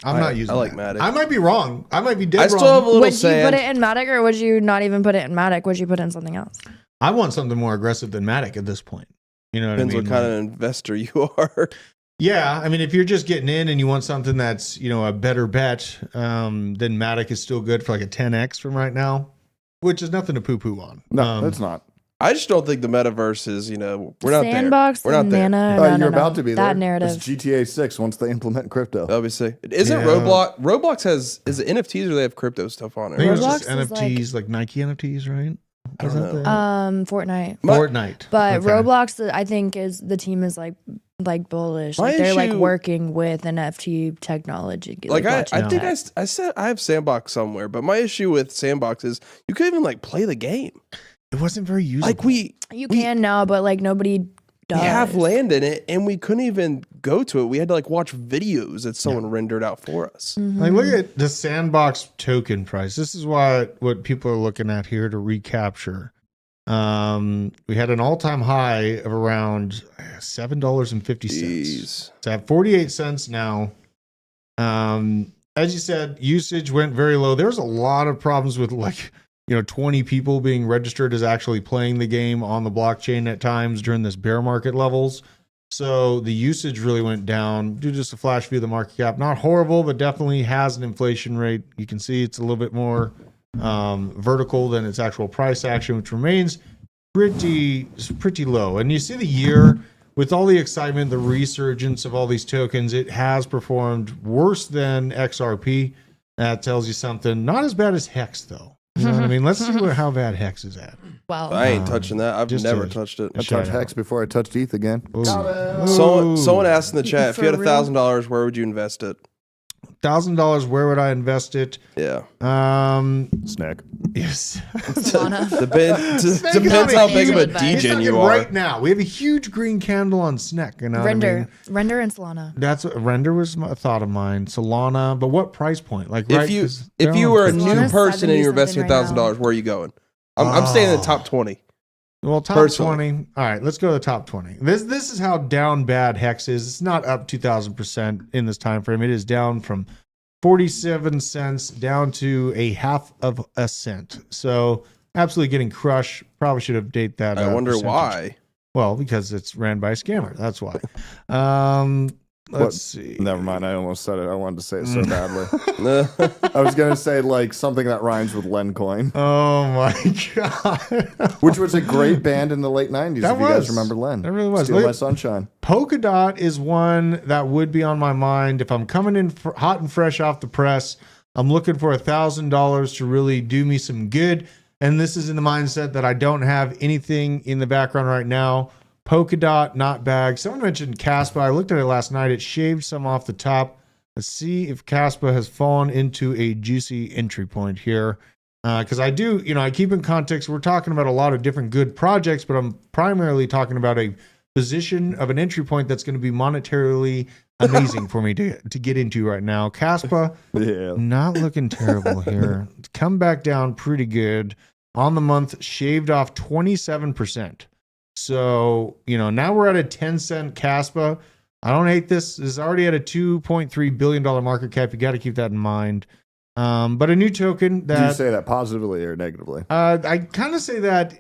I'm not using. I like that. Matic. I might be wrong. I might be dead I wrong. still have a little Would you sand. put it in Matic or would you not even put it in Matic? Would you put it in something else? I want something more aggressive than Matic at this point. You know what Depends I mean? what kind of investor you are. Yeah, I mean, if you're just getting in and you want something that's a better bet, then Matic is still good for like a 10x from right now, which is nothing to poo-poo on. No, it's not. I just don't think the metaverse is, we're not Sandbox there. We're not and there. mana. Oh, no, you're no, about no. to be that there. narrative. It's GTA 6 once they implement crypto. That'll be sick. Isn't Yeah. Roblox is it NFTs or they have crypto stuff on I it? think it's Roblox just is NFTs, like Nike NFTs, right? I don't know. Fortnite. Fortnite. But Okay. Roblox, I think, is the team is like bullish. My Like they're like issue- working with NFT technology. Like I blockchain think tech. I said I have Sandbox somewhere, but my issue with Sandbox is you couldn't even like play the game. It wasn't very usable. Like we can now, but like nobody does. have land in it and we couldn't even go to it. We had to like watch videos that someone rendered out for us. Like, look at the Sandbox token price. This is what people are looking at here to recapture. We had an all-time high of around $7.50. Jeez. It's at 48 cents now. As you said, usage went very low. There's a lot of problems with 20 people being registered as actually playing the game on the blockchain at times during this bear market levels. So the usage really went down. Do just a flash view of the market cap. Not horrible, but definitely has an inflation rate. You can see it's a little bit more vertical than its actual price action, which remains pretty low. And you see the year with all the excitement, the resurgence of all these tokens, it has performed worse than XRP. That tells you something. Not as bad as Hex, though. You know what I mean? Let's see how bad Hex is at. Well, I ain't touching that. I've just never a- touched it. I touched Hex before I touched ETH again. Someone asked in the chat, if you had For real? $1,000, where would you invest it? $1,000. Where would I invest it? Yeah. Snack. Yes. Solana. Depends how big of a advice. He's degen talking you are. right now. We have a huge green candle on Sneck. You know what I Render, mean? Render, and Solana. That's Render was a thought of mine. Solana, but what price point? Like, If right? you 'cause they're if you on were a 50. new Solana's person and you're 70 investing something right $1,000, where are you going? I'm staying in the top 20. Well, top Personally. 20. All right, let's go to the top 20. This is how down bad Hex is. It's not up 2,000% in this time frame. It is down from 47 cents down to a half of a cent. So absolutely getting crushed. Probably should update that. I wonder percentage. why. Well, because it's ran by a scammer. That's why. Let's see. Never mind. I almost said it. I wanted to say it so badly. I was going to say like something that rhymes with Lencoin, Oh my god. which was a great band in the late 90s. That if you guys was. remember Len. That really was. Steal Look My at- Sunshine. Polkadot is one that would be on my mind if I'm coming in hot and fresh off the press. I'm looking for $1,000 to really do me some good. And this is in the mindset that I don't have anything in the background right now. Polkadot, not bag. Someone mentioned Caspa. I looked at it last night. It shaved some off the top. Let's see if Caspa has fallen into a juicy entry point here. Because I do, I keep in context. We're talking about a lot of different good projects, but I'm primarily talking about a position of an entry point that's going to be monetarily amazing for me to get into right now. Caspa, Yeah. not looking terrible here. Come back down pretty good. On the month, shaved off 27%. So, now we're at a 10-cent Caspa. I don't hate this. It's already at a $2.3 billion market cap. You got to keep that in mind. But a new token Do you that say that positively or negatively? I kind of say that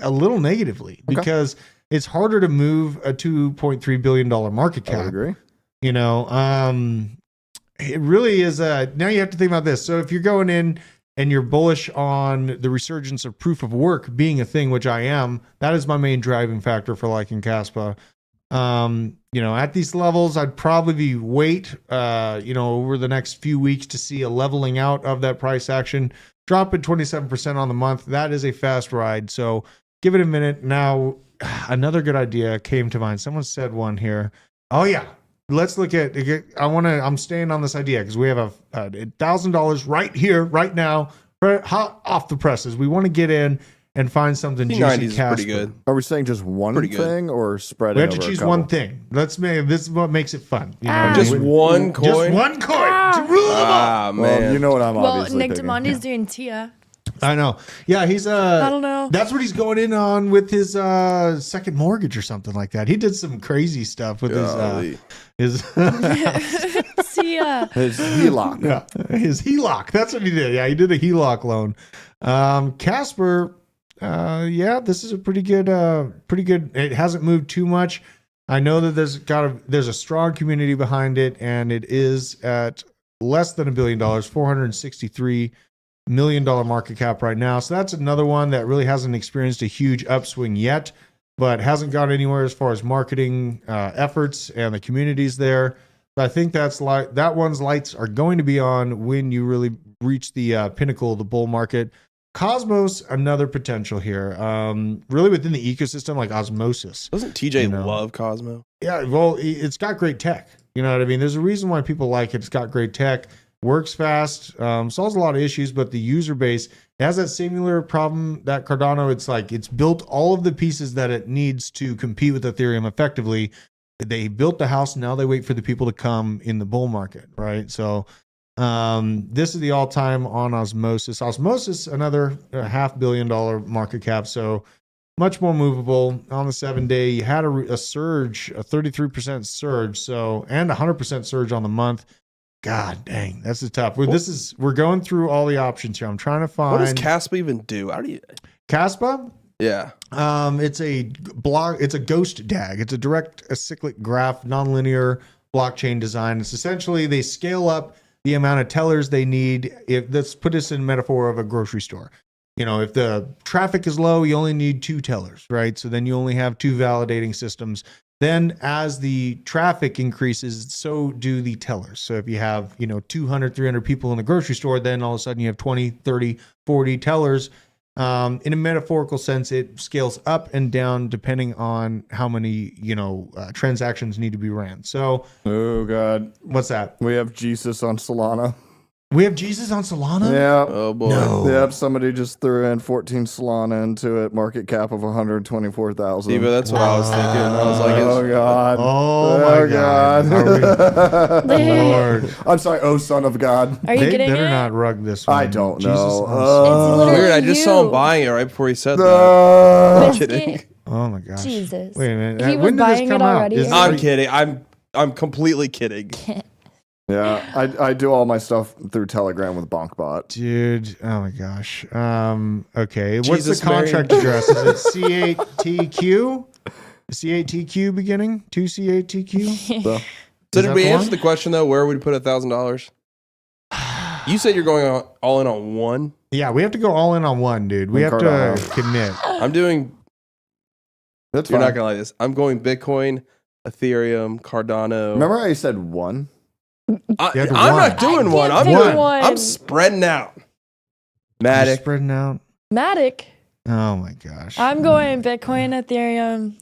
a little negatively because it's harder to move a $2.3 billion market I would cap. agree. You know, it really is. Now you have to think about this. So if you're going in and you're bullish on the resurgence of proof of work being a thing, which I am, that is my main driving factor for liking Caspa. You know, at these levels, I'd probably wait, you know, over the next few weeks to see a leveling out of that price action. Drop it 27% on the month. That is a fast ride. So give it a minute. Now, another good idea came to mind. Someone said one here. Oh yeah. Let's look at, I'm staying on this idea because we have a $1,000 right here, right now, hot off the presses. We want to get in and find something juicy. P90 is pretty good. Are we saying just one thing or spread We it have to over a choose couple? one thing. Let's make this is what makes it fun. You know? Just one coin. Just one coin to rule them all. Ah, man. Well, you know what I'm Well, obviously Nick picking. Demondi's doing Tia. I know. Yeah, he's I don't know. That's what he's going in on with his second mortgage or something like that. He did some crazy stuff with Golly. his Tia. His HELOC. yeah, his HELOC. That's what he did. Yeah, he did a HELOC loan. Casper, yeah, this is a pretty good. It hasn't moved too much. I know that there's a strong community behind it, and it is at less than $1 billion, $463 million market cap right now. So that's another one that really hasn't experienced a huge upswing yet, but hasn't gone anywhere as far as marketing efforts and the communities there. But I think that one's lights are going to be on when you really reach the pinnacle of the bull market. Cosmos, another potential here. Really within the ecosystem, like osmosis. Doesn't TJ You know. love Cosmo? Yeah, well, it's got great tech. You know what I mean? There's a reason why people like it. It's got great tech, works fast, solves a lot of issues, but the user base it has that similar problem that Cardano. It's built all of the pieces that it needs to compete with Ethereum effectively. They built the house. Now they wait for the people to come in the bull market, right? So this is the all-time on osmosis. Osmosis, another $500 million market cap. So much more movable on the 7-day. You had a surge, a 33% surge. So, and 100% surge on the month. God dang, that's tough. We're going through all the options here. I'm trying to find. What does Caspa even do? How do you? Caspa? Yeah. It's a ghost DAG. It's a direct acyclic graph, nonlinear blockchain design. It's essentially they scale up the amount of tellers they need. Let's put this in metaphor of a grocery store. You know, if the traffic is low, you only need 2 tellers, right? So then you only have 2 validating systems. Then as the traffic increases, so do the tellers. So if you have, 200, 300 people in the grocery store, then all of a sudden you have 20, 30, 40 tellers. In a metaphorical sense, it scales up and down depending on how many, transactions need to be ran. So, Oh, God. what's that? We have Jesus on Solana. We have Jesus on Solana? Yeah. Oh boy. No. Yep, somebody just threw in 14 Solana into it, market cap of 124,000. Diva, that's what I was thinking. I was like, Oh, God. Oh, my God. Lord. I'm sorry, oh, son of God. Are you They getting better it? not rug this one. I don't Jesus know. on Solana. It's literally weird. I just saw him you. buying it right before he said that. Biscuit. kidding. Oh, my gosh. Jesus. Wait a minute. He was When did this buying come it out? already. Is I'm it- kidding. I'm completely kidding. Yeah, I do all my stuff through Telegram with BonkBot. Dude, oh my gosh. Okay. What's Jesus, the contract address? Is it C8TQ? C8TQ beginning? 2C8TQ? So, So Is did that we the answer one? the question though? Where would we put $1,000? You said you're going all in on one. Yeah, we have to go all in on one, dude. We And have to Cardano. commit. I'm doing. that's You're fine. not gonna like this. I'm going Bitcoin, Ethereum, Cardano. Remember how you said one? You have to I'm one. not doing I one. can't I'm pick doing. one. I'm spreading out. You're Matic. spreading out. Matic. Oh my gosh. I'm going Bitcoin, Ethereum,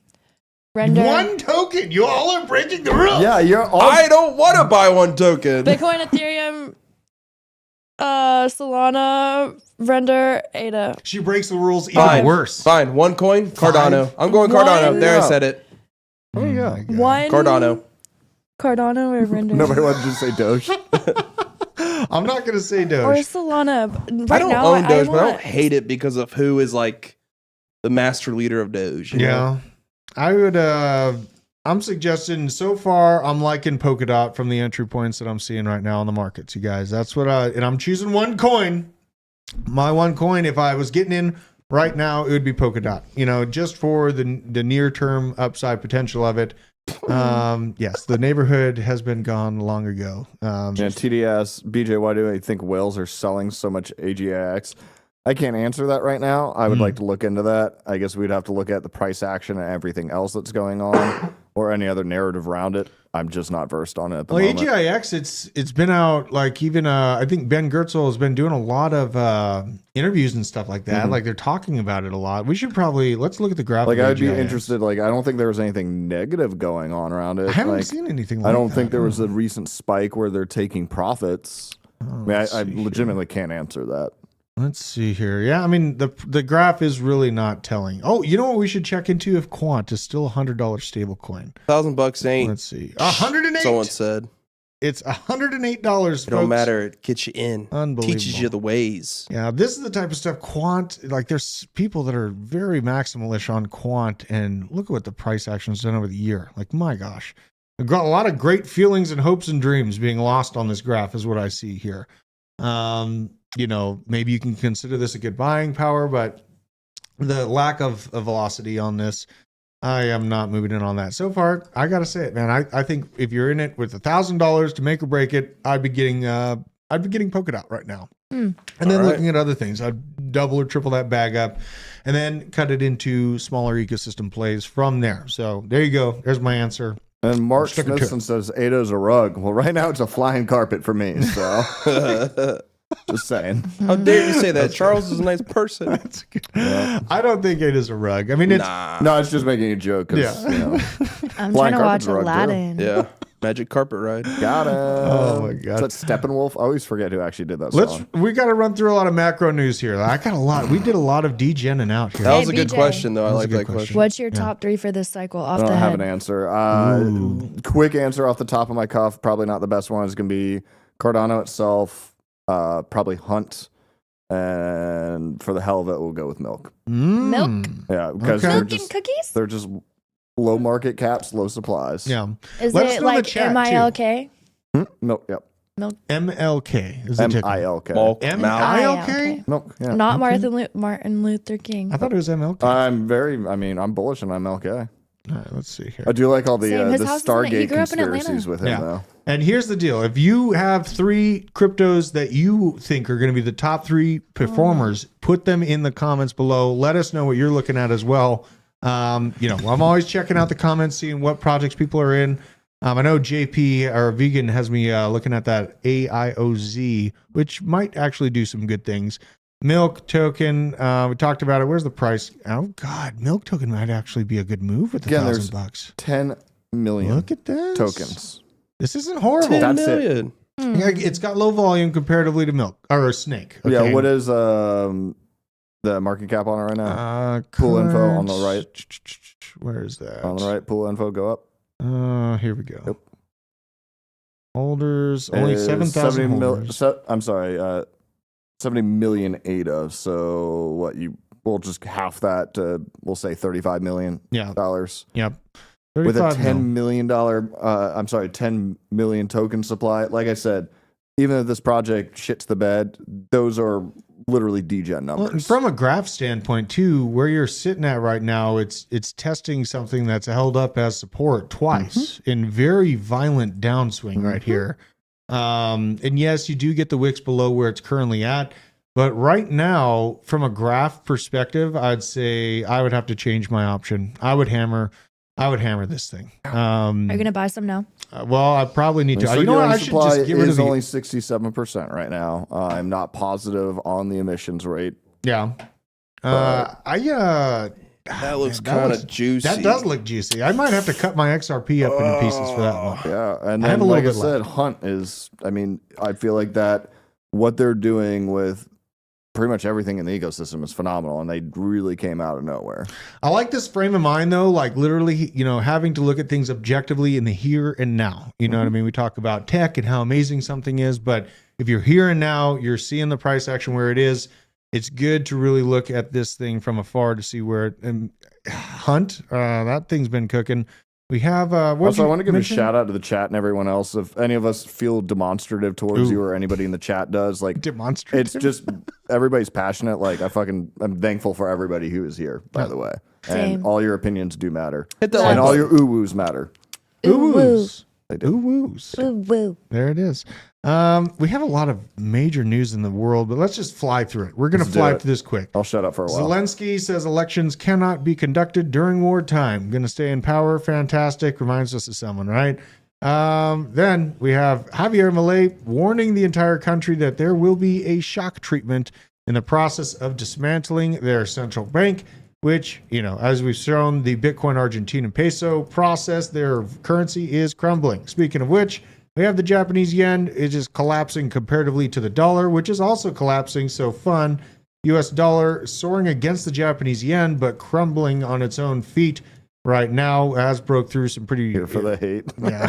Render. One token. You all are breaking the rules. Yeah, you're all. I don't want to buy one token. Bitcoin, Ethereum, Solana, Render, ADA. She breaks the rules even Fine. worse. Fine. One coin. Cardano. Five. I'm going Cardano. One. There, I Yeah. said it. There you go. my God. One. Cardano. Cardano or Render. Nobody wanted to say Doge. I'm not going to say Or Doge. Solana. Right I don't now, own Doge, but I want- don't hate it because of who is like the master leader of Doge. you know? Yeah. I would I'm suggesting so far I'm liking Polkadot from the entry points that I'm seeing right now in the markets, you guys. That's what and I'm choosing one coin. My one coin, if I was getting in right now, it would be Polkadot. You know, just for the near term upside potential of it. Yes, the neighborhood has been gone long ago. TDS, BJ, why do I think whales are selling so much AGIX? I can't answer that right now. I would like to look into that. I guess we'd have to look at the price action and everything else that's going on, or any other narrative around it. I'm just not versed on it at the moment. AGIX, it's been out, like, even I think Ben Gertzel has been doing a lot of interviews and stuff like that. Like, they're talking about it a lot. We should probably let's look at the graph. Like, I'd be interested. Like, I don't think there was anything negative going on around it. I haven't seen anything. Like I don't that. think there was a recent spike where they're taking profits. I legitimately can't answer that. Let's see here. Yeah, I mean, the graph is really not telling. Oh, you know what we should check into? If Quant is still $100 stable coin. $1,000 ain't. Let's see. 108. Someone said. It's $108. It don't matter. It gets you in. Unbelievable. Teaches you the ways. Yeah, this is the type of stuff Quant, like, there's people that are very maximalish on Quant, and look at what the price action's done over the year. Like, my gosh. I've got a lot of great feelings and hopes and dreams being lost on this graph is what I see here. You know, maybe you can consider this a good buying power, but the lack of velocity on this, I am not moving in on that. So far, I got to say it, man. I think if you're in it with $1,000 to make or break it, I'd be getting Polkadot right now. And then looking at other things, I'd double or triple that bag up and then cut it into smaller ecosystem plays from there. So there you go. There's my answer. And Mark Smithson says Ado's a rug. Well, right now it's a flying carpet for me. So just saying. How dare you say that? Charles is a nice person. That's good. I don't think it is a rug. I mean, it's no, it's just making a joke. You know, I'm trying to watch Aladdin. Yeah. Magic carpet ride. Got it. Oh my god. Is that Steppenwolf? I always forget who actually did that song. We got to run through a lot of macro news here. I got a lot. We did a lot of degenning out here. That was a good BJ. question, though. I like that question. What's your top 3 for this cycle off I the don't have head? an answer. Quick answer off the top of my cuff. Probably not the best one. Is going to be Cardano itself. Probably Hunt. And for the hell of it, we'll go with Milk. Milk? Yeah, because Milk and cookies? they're just low market caps, low supplies. Yeah. Is Let us it know in the like chat, MILK? Milk, yep. Milk. MLK is the ticker. MILK. MILK? Milk, yeah. Not Martin Luther King. I thought it was MLK. I'm bullish on MLK. All right, let's see here. I do like all the Same. His house is in- he Stargate grew up in conspiracies Atlanta. with him, though. And here's the deal. If you have 3 cryptos that you think are going to be the top 3 performers, put them in the comments below. Let us know what you're looking at as well. I'm always checking out the comments, seeing what projects people are in. I know JP, our vegan, has me looking at that AIOZ, which might actually do some good things. Milk token, we talked about it. Where's the price? Oh God, Milk token might actually be a good move with $1,000. 10 million Look at this tokens. This isn't horrible. 10 That's million. Yeah, it's got low volume comparatively to Milk or Snake. Okay. Yeah, what is the market cap on it right now? Pool info on the right. Where is that? On the right, pool info go up. Here we go. Yep. Holders only 7,000 holders. I'm sorry, 70 million ADA. So we'll just half that to, we'll say $35 million. Yeah. Yep. With a $35 $10 million token supply. Like I said, even if this project shits the bed, those are literally degen numbers. Well, and from a graph standpoint too, where you're sitting at right now, it's testing something that's held up as support twice in very violent downswing right here. And yes, you do get the wicks below where it's currently at, but right now, from a graph perspective, I'd say I would have to change my option. I would hammer this thing. Are you going to buy some now? Well, I probably need to. So You know what? I should just get rid of only 67% right now. I'm not positive on the emissions rate. Yeah. That looks kind of juicy. That does look juicy. I might have to cut my XRP up into pieces for that one. Yeah, and then like I said, Hunt is. I mean, I feel like that what they're doing with pretty much everything in the ecosystem is phenomenal, and they really came out of nowhere. I like this frame of mind though, like literally, having to look at things objectively in the here and now. You know what I mean? We talk about tech and how amazing something is, but if you're here and now, you're seeing the price action where it is. It's good to really look at this thing from afar to see where it, and Hunt, that thing's been cooking. We have. Also, I want to give a shout out to the chat and everyone else. If any of us feel demonstrative towards you or anybody in the chat does, like demonstrative, it's just everybody's passionate. Like I'm thankful for everybody who is here, by the way. Same. And all your opinions do matter. Hit the And all your ooh-woos matter. Ooh-woos. They do. Ooh-woos. Woo. There it is. We have a lot of major news in the world, but let's just fly through it. We're going to fly through this quick. I'll shut up for a while. Zelensky says elections cannot be conducted during wartime. Going to stay in power. Fantastic. Reminds us of someone, right? Then we have Javier Milei warning the entire country that there will be a shock treatment in the process of dismantling their central bank, which, as we've shown, the Bitcoin Argentine peso process, their currency is crumbling. Speaking of which, we have the Japanese yen. It is collapsing comparatively to the dollar, which is also collapsing. So fun. US dollar soaring against the Japanese yen, but crumbling on its own feet right now, has broke through some pretty... Here for the hate. Yeah.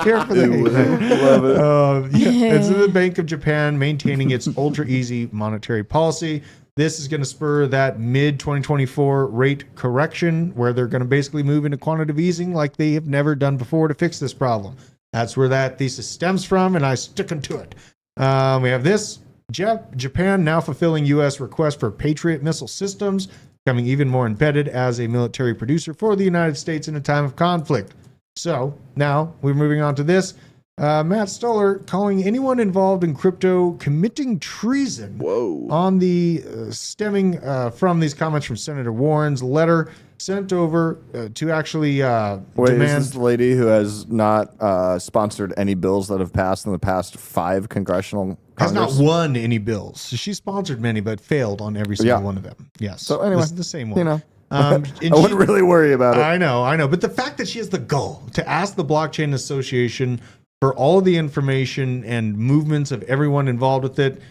Here for the hate. Love it. It's the Bank of Japan maintaining its ultra easy monetary policy. This is going to spur that mid-2024 rate correction where they're going to basically move into quantitative easing like they have never done before to fix this problem. That's where that thesis stems from, and I sticking to it. We have this. Japan now fulfilling U.S. request for Patriot missile systems, becoming even more embedded as a military producer for the United States in a time of conflict. So now we're moving on to this. Matt Stoller calling anyone involved in crypto committing treason. Whoa. On the stemming from these comments from Senator Warren's letter sent over to actually Wait, demand. is this the lady who has not sponsored any bills that have passed in the past 5 congressional Has Congress? not won any bills. She sponsored many, but failed on every single one of them. Yes. So anyway, this is the same one. I wouldn't really worry about it. I know. But the fact that she has the gall to ask the Blockchain Association for all of the information and movements of everyone involved with it,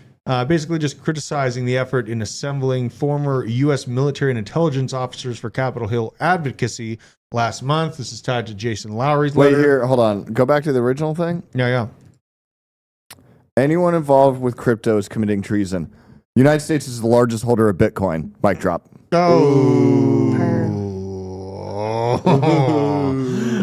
basically just criticizing the effort in assembling former U.S. military and intelligence officers for Capitol Hill advocacy last month. This is tied to Jason Lowry's letter. Wait here, hold on. Go back to the original thing. Yeah. Anyone involved with crypto is committing treason. The United States is the largest holder of Bitcoin. Mic drop.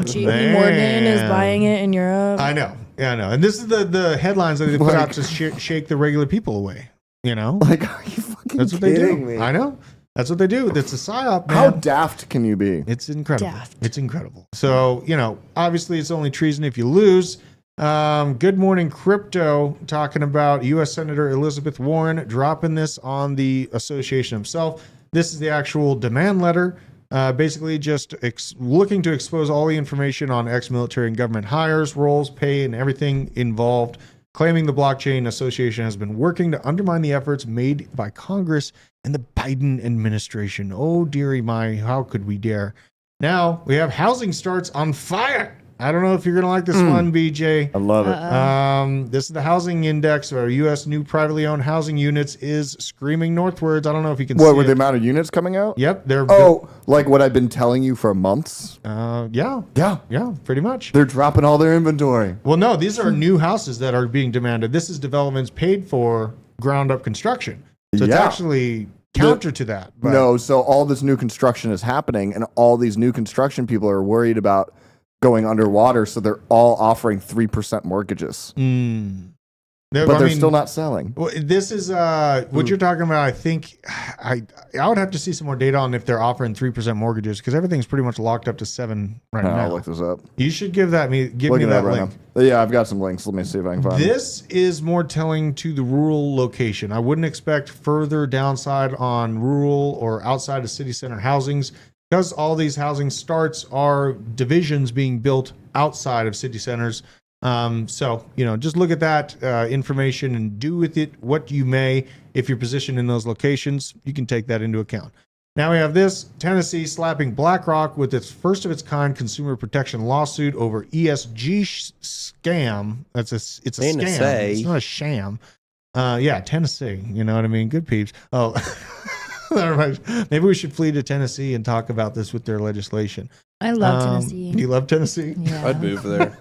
JP Morgan is buying it in Europe. I know. And this is the headlines that they put out to shake the regular people away. Like, are you fucking That's what they do. kidding me? I know. That's what they do. It's a psyop, man. How daft can you be? It's incredible. Daft. It's incredible. So, obviously it's only treason if you lose. Good Morning Crypto talking about U.S. Senator Elizabeth Warren dropping this on the association himself. This is the actual demand letter. Basically just looking to expose all the information on ex-military and government hires, roles, pay, and everything involved, claiming the Blockchain Association has been working to undermine the efforts made by Congress and the Biden administration. Oh, dearie my, how could we dare? Now, we have housing starts on fire. I don't know if you're going to like this one, BJ. I love it. This is the housing index of our U.S. new privately owned housing units is screaming northwards. I don't know if you can see What, with the it. amount of units coming out? Yep. They're like what I've been telling you for months? Yeah, pretty much. They're dropping all their inventory. Well, no, these are new houses that are being demanded. This is developments paid for ground up construction. So it's actually counter to that. But No, so all this new construction is happening, and all these new construction people are worried about going underwater, so they're all offering 3% mortgages. But they're still not selling. Well, this is what you're talking about. I think I would have to see some more data on if they're offering 3% mortgages because everything's pretty much locked up to 7 right now. I'll look this up. You should give me Looking that right link. now. Yeah, I've got some links. Let me see if I can find them. This is more telling to the rural location. I wouldn't expect further downside on rural or outside of city center housings because all these housing starts are divisions being built outside of city centers. So, just look at that information and do with it what you may. If you're positioned in those locations, you can take that into account. Now we have this Tennessee slapping BlackRock with its first of its kind consumer protection lawsuit over ESG scam. It's a scam. It's not a sham. Tennessee. You know what I mean? Good peeps. Oh, maybe we should flee to Tennessee and talk about this with their legislation. I love Tennessee. You love Tennessee? Yeah. I'd move there.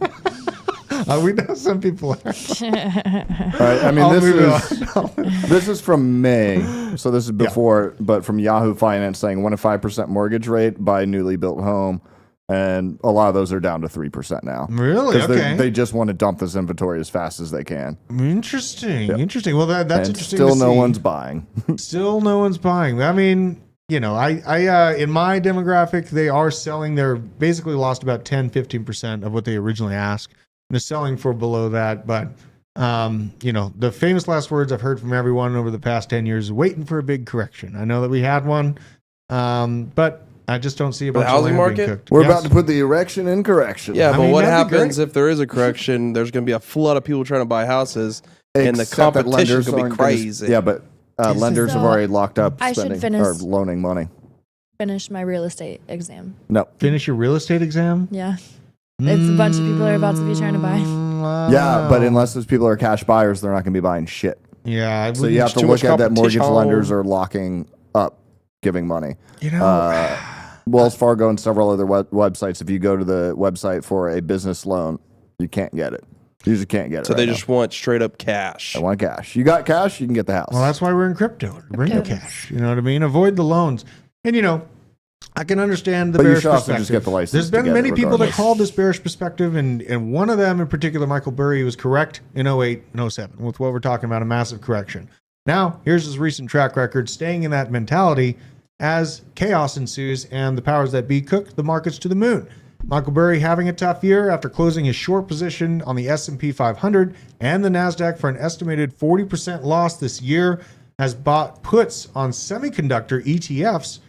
We know some people are. All right, I mean, this is from May, so this is before, but from Yahoo Finance saying 1 to 5% mortgage rate, buy newly built home. And a lot of those are down to 3% now. Really? Okay. They just want to dump this inventory as fast as they can. Interesting. Interesting. Well, that's And interesting. still to no see. one's buying. Still no one's buying. I mean, you know, I in my demographic, they are selling. They're basically lost about 10, 15% of what they originally asked. They're selling for below that. But, you know, the famous last words I've heard from everyone over the past 10 years, waiting for a big correction. I know that we had one, but I just don't see a bunch of housing land being market? cooked. We're Yes. about to put the erection in correction. Yeah, I but mean, what that'd be happens great. if there is a correction? There's going to be a flood of people trying to buy houses, and the Except that competition lenders is going to aren't be gonna- crazy. Yeah, but lenders have So, already locked up I should spending finish- or loaning money. Finish my real estate exam. No. Finish your real estate exam? Yeah. It's a bunch of people are about to be trying to buy. Yeah, but unless those people are cash buyers, they're not going to be buying shit. Yeah. I So you have to too look much at that mortgage competition. lenders are locking up giving money. you know, Wells Fargo and several other websites, if you go to the website for a business loan, you can't get it. You just can't get it. So they right just want straight up cash. now. I want cash. You got cash, you can get the house. well, that's why we're in crypto. To bring the cash. You know what I mean? Avoid the loans. And, you know, I can understand the But you bearish should also perspective. just get the license There's to been get many it people that regardless. called this bearish perspective, and one of them in particular, Michael Burry, was correct in 08 and 07 with what we're talking about, a massive correction. Now, here's his recent track record, staying in that mentality as chaos ensues and the powers that be cook the markets to the moon. Michael Burry having a tough year after closing his short position on the S&P 500 and the NASDAQ for an estimated 40% loss this year, has bought puts on semiconductor ETFs,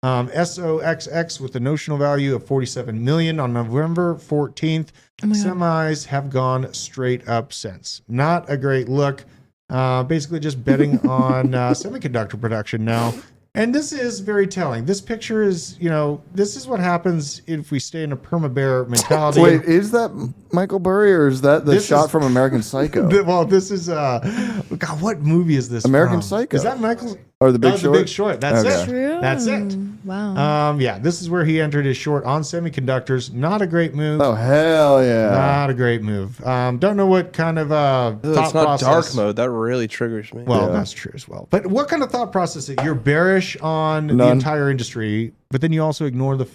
SOXX with a notional value of 47 million on November 14th. Semis have gone straight up since. Not a great look. Basically just betting on semiconductor production now. And this is very telling. This picture is, you know, this is what happens if we stay in a perma-bear mentality. Wait, is that Michael Burry or is that the This shot is- from American Psycho? Well, this is God, what movie is this? American from? Psycho. Is that Michael? Or The Big That was Short? The Big Short. That's Okay. it. True. That's it. Wow. Yeah, this is where he entered his short on semiconductors. Not a great move. Oh, hell yeah. Not a great move. Don't know what kind of thought It's not process. dark mode. That really triggers me. Well, Yeah. that's true as well. But what kind of thought process that you're bearish on the None. entire industry, but then you also ignore the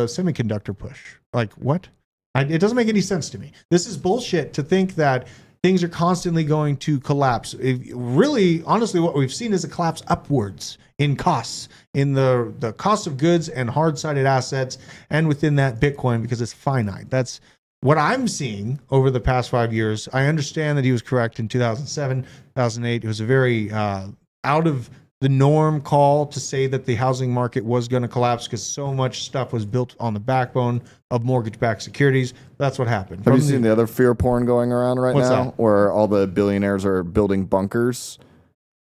semiconductor push? Like what? It doesn't make any sense to me. This is bullshit to think that things are constantly going to collapse. Really, honestly, what we've seen is a collapse upwards in costs, in the cost of goods and hard-sided assets, and within that Bitcoin, because it's finite. That's what I'm seeing over the past 5 years. I understand that he was correct in 2007, 2008. It was a very out of the norm call to say that the housing market was going to collapse because so much stuff was built on the backbone of mortgage-backed securities. That's what happened. Have you From seen the other fear porn going around right What's now? that? Where all the billionaires are building bunkers.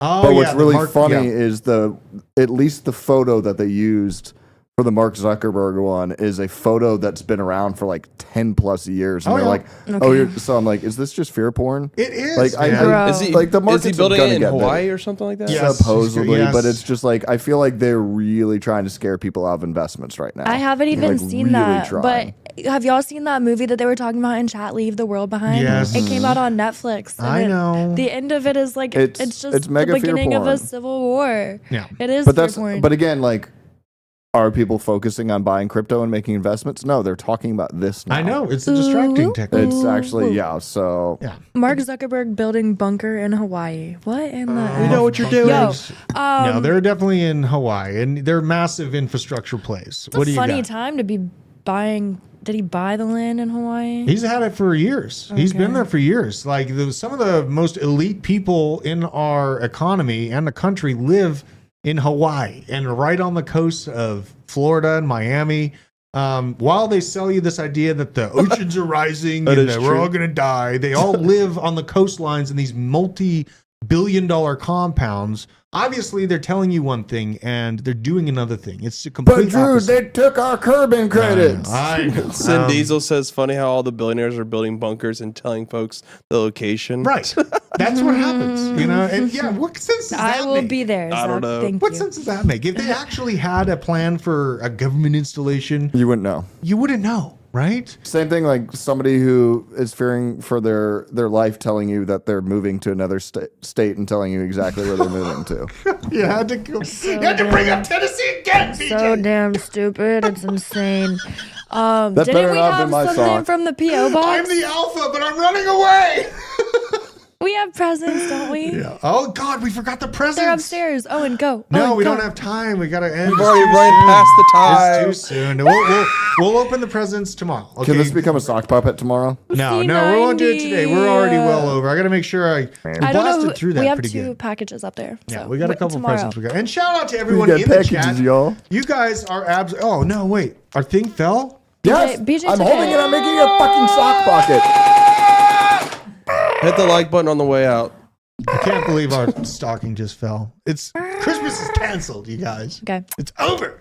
Oh, But what's the really mark- funny yeah. is at least the photo that they used for the Mark Zuckerberg one is a photo that's been around for like 10 plus years. And Oh, they're yeah. like, oh, so I'm like, is this just fear porn? It is. Like, yeah. Is he, like the is he markets are building gonna it in get Hawaii better. or something like that? Yes. Supposedly, Yes. but it's just like, I feel like they're really trying to scare people out of investments right now. I haven't even Like, seen really that. trying. But have y'all seen that movie that they were talking about in chat, Leave the World Behind? Yes. It came out on Netflix. and I know. The end of it is like, it's just it's the mega fear beginning of a porn. civil war. Yeah. It is But fear that's porn. but again, like, are people focusing on buying crypto and making investments? No, they're talking about this now. I know. It's a distracting technique. It's actually, yeah. So Yeah. Mark Zuckerberg building bunker in Hawaii. What in the... You know what you're doing. Yo, No, they're definitely in Hawaii, and they're massive infrastructure plays. it's What do a you funny got? time to be buying... Did he buy the land in Hawaii? He's had it for years. He's been Okay. there for years. Like some of the most elite people in our economy and the country live in Hawaii and right on the coast of Florida and Miami. While they sell you this idea that the oceans are rising That and is that we're true. all going to die, they all live on the coastlines in these multi-billion-dollar compounds. Obviously, they're telling you one thing and they're doing another thing. It's a complete but Drew, opposite. they took our carbon credits. I know. Sin Diesel says funny how all the billionaires are building bunkers and telling folks the location. Right. That's what happens, you know? And yeah, what sense does that I will make? be there. I don't Zach. know. Thank What you. sense does that make? If they actually had a plan for a government installation, You wouldn't know. you wouldn't know, right? Same thing like somebody who is fearing for their life telling you that they're moving to another state and telling you exactly where they're moving to. You had to bring up Tennessee again, BJ. So damn stupid. It's insane. That Didn't better we not have be my something song. from the PO box? I'm the alpha, but I'm running away. We have presents, don't we? Yeah. Oh God, we forgot the presents. They're upstairs. Owen, go. No, Owen, we go. don't have time. We gotta end. We've already run past the time. It's too soon. We'll open the presents tomorrow. Okay. Can this become a sock puppet tomorrow? No, we won't do it today. We're already well over. I gotta make sure I I don't know. blasted through that We have pretty two good. packages up there. Yeah, so we got a wait couple tomorrow. presents. And shout out to everyone got in the packages, chat. y'all. You guys are Oh no, wait. Our thing fell. Yes, BJ I'm took holding it. it. I'm making a fucking sock pocket. Hit the like button on the way out. I can't believe our stocking just fell. It's Christmas is canceled, you guys. Okay. It's over.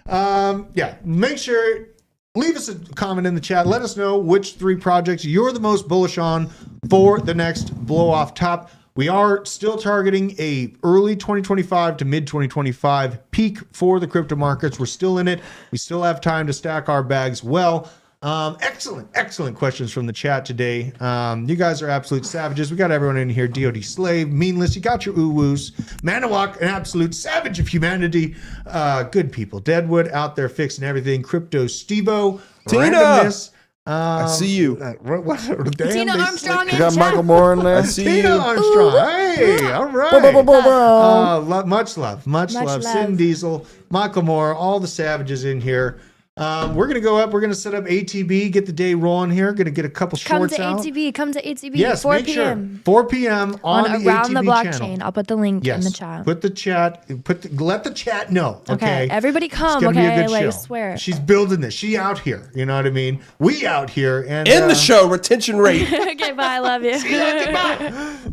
Yeah, make sure leave us a comment in the chat. Let us know which 3 projects you're the most bullish on for the next blow off top. We are still targeting a early 2025 to mid 2025 peak for the crypto markets. We're still in it. We still have time to stack our bags well. Excellent questions from the chat today. You guys are absolute savages. We got everyone in here. DOD Slave, Meanless, you got your ooh-woos. Manawak, an absolute savage of humanity. Good people. Deadwood out there fixing everything. Crypto Stevo. Tina! Randomness. I see you. Tina Armstrong You in got chat. Michael Moore in there. I see Tina you. Armstrong. Hey, all right. Much love. Much love. Sin Diesel, Michael Moore, all the savages in here. We're going to go up. We're going to set up ATB, get the day rolling here. Going to get a couple Come shorts to out. ATB. Come to ATB. Yes, 4 make p.m. sure. 4 p.m. on the Around the ATB blockchain. channel. I'll put the link Yes. in the chat. Put the chat. Let the chat know. Okay. Everybody It's come. gonna be a Okay. good Like, show. swear. She's building this. She out here. You know what I mean? We out here. And In the show, retention rate. Okay. Bye. I love you. See you later. Bye.